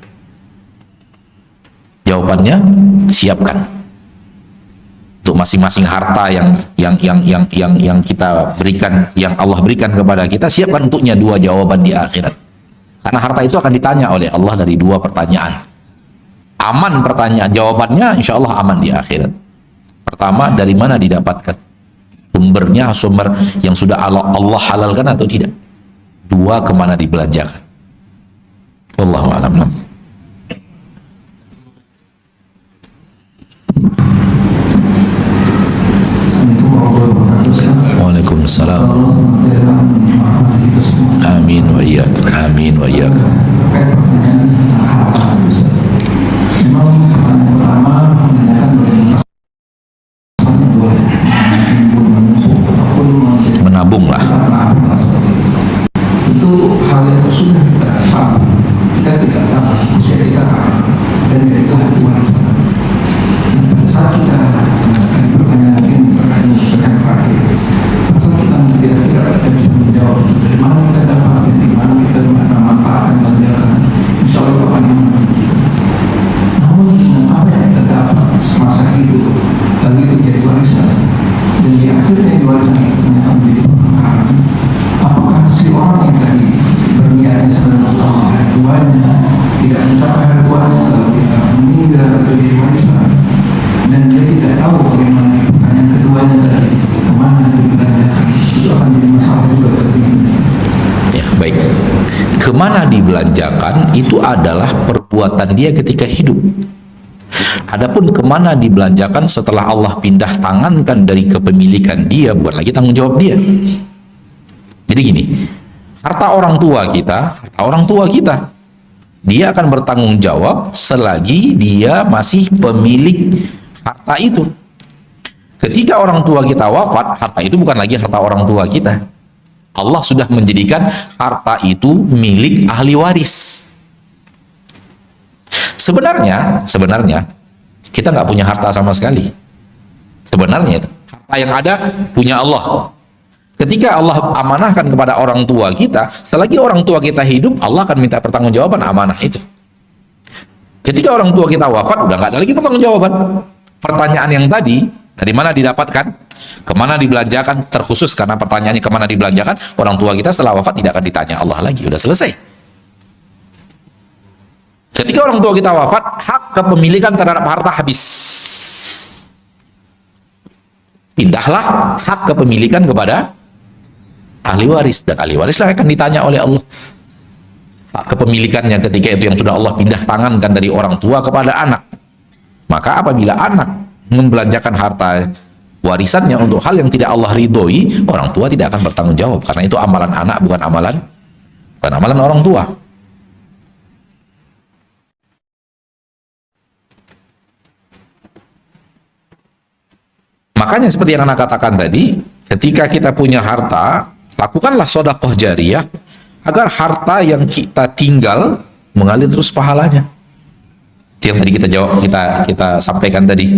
Jawabannya, siapkan. Untuk masing-masing harta yang kita berikan, yang Allah berikan kepada kita, siapkan untuknya 2 jawaban di akhirat. Karena harta itu akan ditanya oleh Allah dari 2 pertanyaan. Aman pertanyaan, jawabannya insya Allah aman di akhirat. Pertama, dari mana didapatkan? Sumbernya, sumber yang sudah Allah halalkan atau tidak? 2, kemana dibelanjakan? Wallahu a'lam. Waalaikumsalam. Amin wa iyyak. Amin wa iyyak. Menabunglah. Itu hal yang sudah kita paham. Kita tidak tahu usia kita dan itu hati warisan. Dan pada saat kita mengatakan pertanyaan terakhir, saat kita kira-kira kita bisa menjawab dari mana kita dapat dan di mana kita manfaatkan belanjakan, insya Allah Bapak yang kita. Namun apa yang kita dapat semasa hidup, lalu itu jadi warisan. Dan di akhirnya di warisan itu ternyata menjadi pertengkaran. Apakah si orang yang tadi berniatnya sebenarnya utama hari tuanya tidak mencapai hari tuanya, lalu kita meninggal atau jadi warisan, dan dia tidak tahu bagaimana pertanyaan keduanya tadi kemana dibelanjakan, itu akan jadi masalah juga bagi kita. Ya, baik. Kemana dibelanjakan itu adalah perbuatan dia ketika hidup. Adapun kemana dibelanjakan setelah Allah pindah tangankan dari kepemilikan dia, bukan lagi tanggung jawab dia. Jadi gini, harta orang tua kita, dia akan bertanggung jawab selagi dia masih pemilik harta itu. Ketika orang tua kita wafat, harta itu bukan lagi harta orang tua kita. Allah sudah menjadikan harta itu milik ahli waris. Sebenarnya kita nggak punya harta sama sekali. Sebenarnya itu harta yang ada punya Allah. Ketika Allah amanahkan kepada orang tua kita, selagi orang tua kita hidup, Allah akan minta pertanggungjawaban amanah itu. Ketika orang tua kita wafat, udah nggak ada lagi pertanggungjawaban. Pertanyaan yang tadi, dari mana didapatkan, kemana dibelanjakan, terkhusus karena pertanyaannya kemana dibelanjakan, orang tua kita setelah wafat tidak akan ditanya Allah lagi, udah selesai. Ketika orang tua kita wafat, hak kepemilikan terhadap harta habis. Pindahlah hak kepemilikan kepada ahli waris, dan ahli warislah akan ditanya oleh Allah. Hak kepemilikannya ketika itu yang sudah Allah pindah tangankan dari orang tua kepada anak. Maka apabila anak membelanjakan harta warisannya untuk hal yang tidak Allah ridhoi, orang tua tidak akan bertanggung jawab, karena itu amalan anak, bukan amalan orang tua. Makanya seperti yang anak katakan tadi, ketika kita punya harta, lakukanlah sedekah jariyah agar harta yang kita tinggal mengalir terus pahalanya. Itu yang tadi kita sampaikan tadi.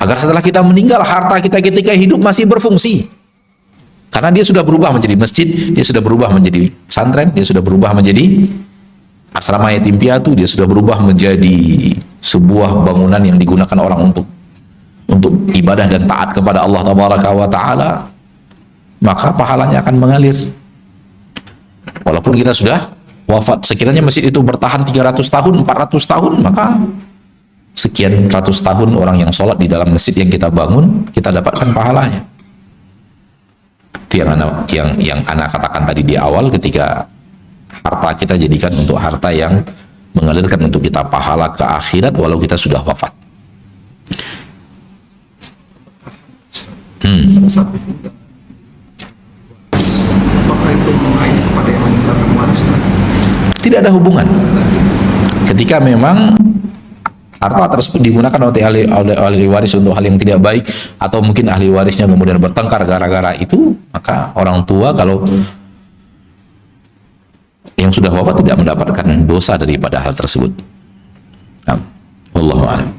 Agar setelah kita meninggal, harta kita ketika hidup masih berfungsi. Karena dia sudah berubah menjadi masjid, dia sudah berubah menjadi pesantren, dia sudah berubah menjadi asrama yatim piatu, dia sudah berubah menjadi sebuah bangunan yang digunakan orang untuk ibadah dan taat kepada Allah Tabaraka wa Ta'ala, maka pahalanya akan mengalir. Walaupun kita sudah wafat, sekiranya masjid itu bertahan 300 tahun, 400 tahun, maka sekian ratus tahun orang yang sholat di dalam masjid yang kita bangun, kita dapatkan pahalanya. Itu yang anak katakan tadi di awal, ketika harta kita jadikan untuk harta yang mengalirkan untuk kita pahala ke akhirat walau kita sudah wafat. Apakah itu mengait kepada yang meninggalkan waris? Tidak ada hubungan. Ketika memang harta tersebut digunakan oleh ahli waris untuk hal yang tidak baik, atau mungkin ahli warisnya kemudian bertengkar gara-gara itu, maka orang tua kalau yang sudah wafat tidak mendapatkan dosa daripada hal tersebut. Wallahu a'lam.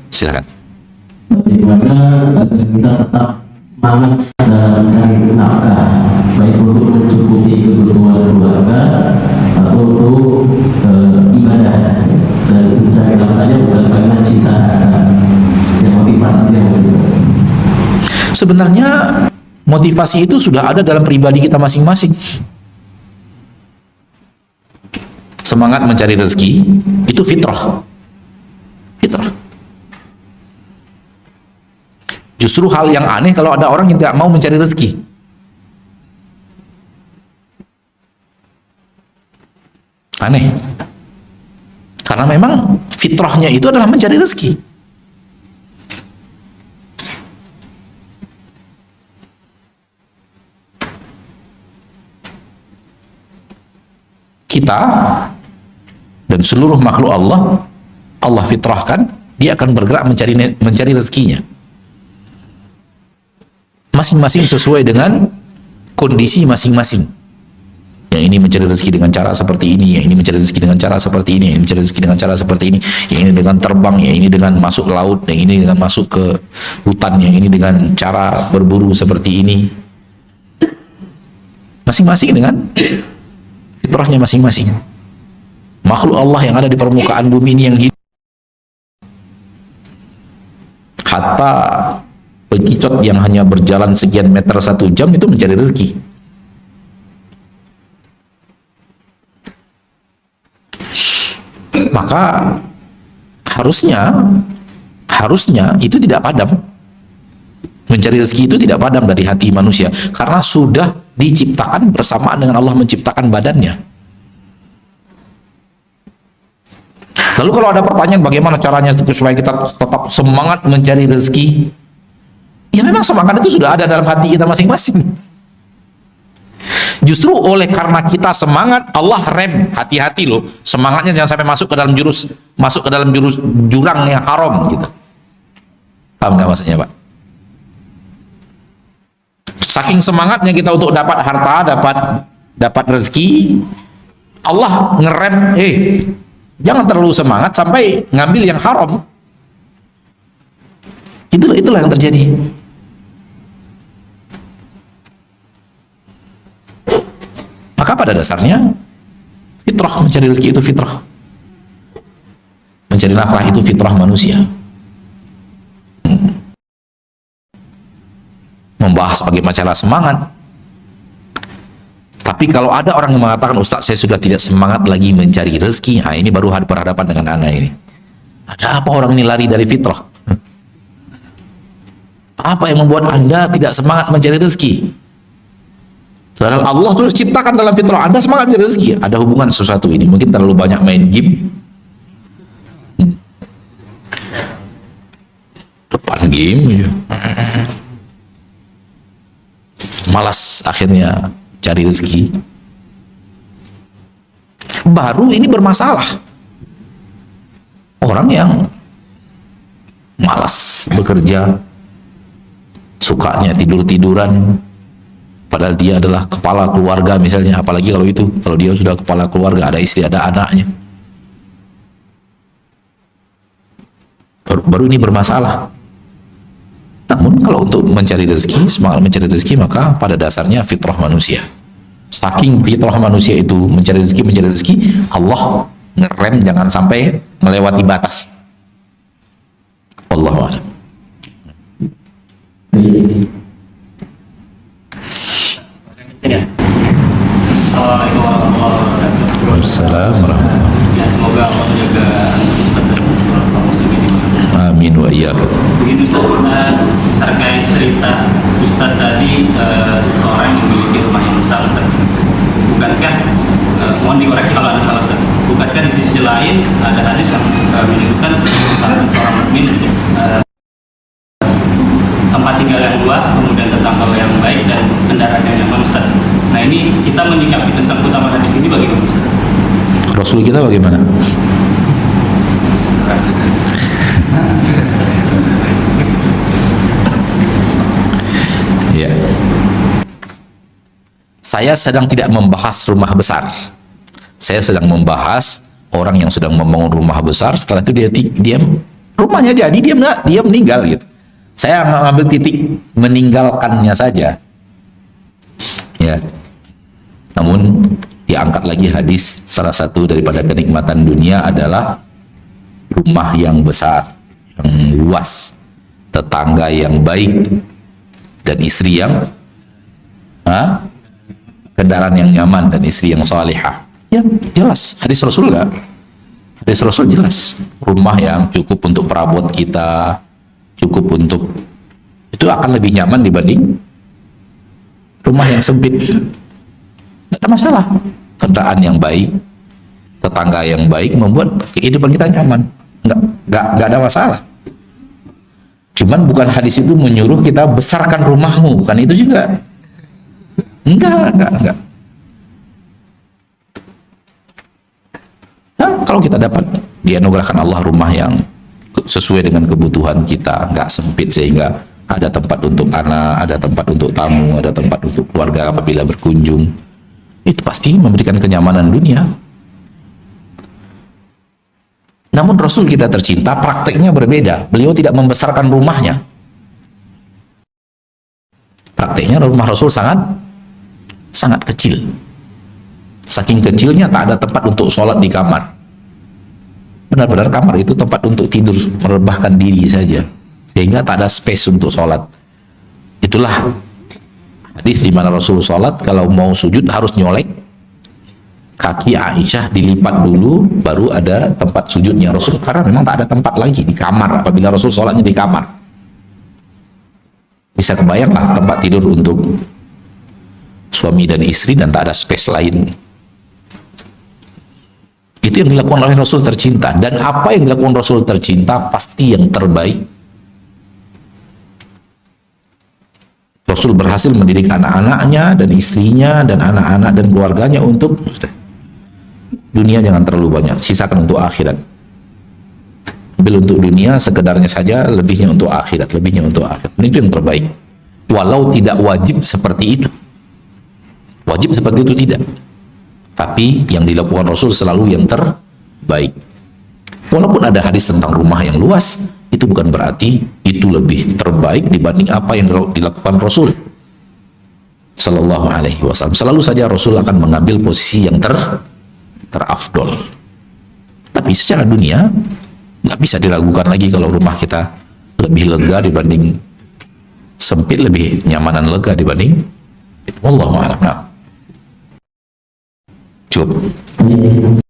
Silakan. Bagaimana agar kita tetap semangat dalam mencari nafkah, baik untuk mencukupi kebutuhan keluarga atau untuk ibadah, dan mencari nafkahnya bukan karena cinta, yang motivasinya. Sebenarnya motivasi itu sudah ada dalam pribadi kita masing-masing. Semangat mencari rezeki itu fitrah. Justru hal yang aneh kalau ada orang yang tidak mau mencari rezeki. Aneh. Karena memang fitrahnya itu adalah mencari rezeki. Kita dan seluruh makhluk Allah fitrahkan, dia akan bergerak mencari rezekinya. Masing-masing sesuai dengan kondisi masing-masing. Yang ini mencari rezeki dengan cara seperti ini, yang ini mencari rezeki dengan cara seperti ini, yang ini mencari rezeki dengan cara seperti ini, yang ini dengan terbang, yang ini dengan masuk laut, yang ini dengan masuk ke hutan, yang ini dengan cara berburu seperti ini. Masing-masing dengan fitrahnya masing-masing. Makhluk Allah yang ada di permukaan bumi ini yang hidup, hatta bekicot yang hanya berjalan sekian meter 1 jam itu mencari rezeki. Maka harusnya itu tidak padam. Mencari rezeki itu tidak padam dari hati manusia, karena sudah diciptakan bersamaan dengan Allah menciptakan badannya. Lalu kalau ada pertanyaan bagaimana caranya supaya kita tetap semangat mencari rezeki, ya memang semangat itu sudah ada dalam hati kita masing-masing. Justru oleh karena kita semangat, Allah rem, hati-hati loh, semangatnya jangan sampai masuk ke dalam jurus jurang yang haram gitu. Paham nggak maksudnya, Pak? Saking semangatnya kita untuk dapat harta, dapat rezeki, Allah ngerem, jangan terlalu semangat sampai ngambil yang haram. Itulah yang terjadi. Maka pada dasarnya Fitrah, mencari rezeki itu fitrah. Mencari nafkah itu fitrah manusia. Membahas bagaimana cara semangat. Tapi kalau ada orang yang mengatakan, Ustaz, saya sudah tidak semangat lagi mencari rezeki, nah ini baru berhadapan dengan anak ini. Ada apa orang ini lari dari fitrah? Apa yang membuat Anda tidak semangat mencari rezeki? Padahal Allah tuh ciptakan dalam fitrah Anda semangat mencari rezeki. Ada hubungan sesuatu ini. Mungkin terlalu banyak main game. Depan game ya. Malas akhirnya cari rezeki. Baru ini bermasalah. Orang yang malas bekerja, sukanya tidur-tiduran, padahal dia adalah kepala keluarga misalnya, apalagi kalau dia sudah kepala keluarga, ada istri, ada anaknya. Baru ini bermasalah. Namun kalau untuk mencari rezeki, semangat mencari rezeki, maka pada dasarnya fitrah manusia. Saking fitrah manusia itu mencari rezeki, Allah ngerem jangan sampai melewati batas. Wallahu a'lam. Assalamualaikum warahmatullahi wabarakatuh. Waalaikumsalam warahmatullahi. Ya, semoga Allah menjaga Ustaz dan seluruh kaum muslimin. Amin wa iyyakum. Begini Ustaz, terkait cerita Ustaz tadi, seseorang yang memiliki rumah yang besar, Ustaz. Bukankah, mohon dikoreksi kalau ada salah, Ustaz. Bukankah di sisi lain ada hadis yang menyebutkan seorang mukmin untuk tempat tinggal yang luas, kemudian tetangga yang baik dan kendaraan yang nyaman, Ustaz. Nah, ini kita menyikapi tentang utama hadis ini bagaimana, Ustaz? Rasul kita bagaimana? Ya. Saya sedang tidak membahas rumah besar. Saya sedang membahas orang yang sedang membangun rumah besar, setelah itu dia rumahnya jadi, dia meninggal gitu. Saya mengambil titik meninggalkannya saja. Ya. Namun diangkat lagi hadis, salah satu daripada kenikmatan dunia adalah rumah yang besar, yang luas, tetangga yang baik, dan istri yang kendaraan yang nyaman, dan istri yang salihah. Ya, jelas hadis Rasul enggak? Hadis Rasul jelas. Rumah yang cukup untuk perabot kita, cukup untuk itu akan lebih nyaman dibanding rumah yang sempit. Tidak ada masalah. Kendaraan yang baik, tetangga yang baik membuat kehidupan kita nyaman. Enggak ada masalah. Cuman bukan hadis itu menyuruh kita besarkan rumahmu, bukan itu juga. Enggak. Nah, kalau kita dapat dianugerahkan Allah rumah yang sesuai dengan kebutuhan kita, nggak sempit sehingga ada tempat untuk anak, ada tempat untuk tamu, ada tempat untuk keluarga apabila berkunjung, itu pasti memberikan kenyamanan dunia. Namun Rasul kita tercinta prakteknya berbeda. Beliau tidak membesarkan rumahnya. Prakteknya rumah Rasul sangat kecil. Saking kecilnya tak ada tempat untuk sholat di kamar. Benar-benar kamar itu tempat untuk tidur, merebahkan diri saja, sehingga tak ada space untuk sholat. Itulah hadis di mana Rasul sholat, kalau mau sujud harus nyolek kaki Aisyah, dilipat dulu, baru ada tempat sujudnya Rasul, karena memang tak ada tempat lagi di kamar apabila Rasul sholatnya di kamar. Bisa kebayanglah tempat tidur untuk suami dan istri dan tak ada space lain. Itu yang dilakukan oleh Rasul tercinta, dan apa yang dilakukan Rasul tercinta pasti yang terbaik. Rasul berhasil mendidik anak-anaknya dan istrinya dan anak-anak dan keluarganya untuk dunia jangan terlalu banyak, sisakan untuk akhirat. Ambil untuk dunia sekedarnya saja, lebihnya untuk akhirat, lebihnya untuk akhirat. Itu yang terbaik. Walau tidak wajib seperti itu. Wajib seperti itu tidak. Tapi yang dilakukan Rasul selalu yang terbaik. Walaupun ada hadis tentang rumah yang luas, itu bukan berarti itu lebih terbaik dibanding apa yang dilakukan Rasul Sallallahu Alaihi Wasallam. Selalu saja Rasul akan mengambil posisi yang terbaik. terafdol. Tapi secara dunia nggak bisa diragukan lagi kalau rumah kita lebih lega dibanding sempit, lebih nyaman dan lega dibanding. Wallahu a'lam. Cukup.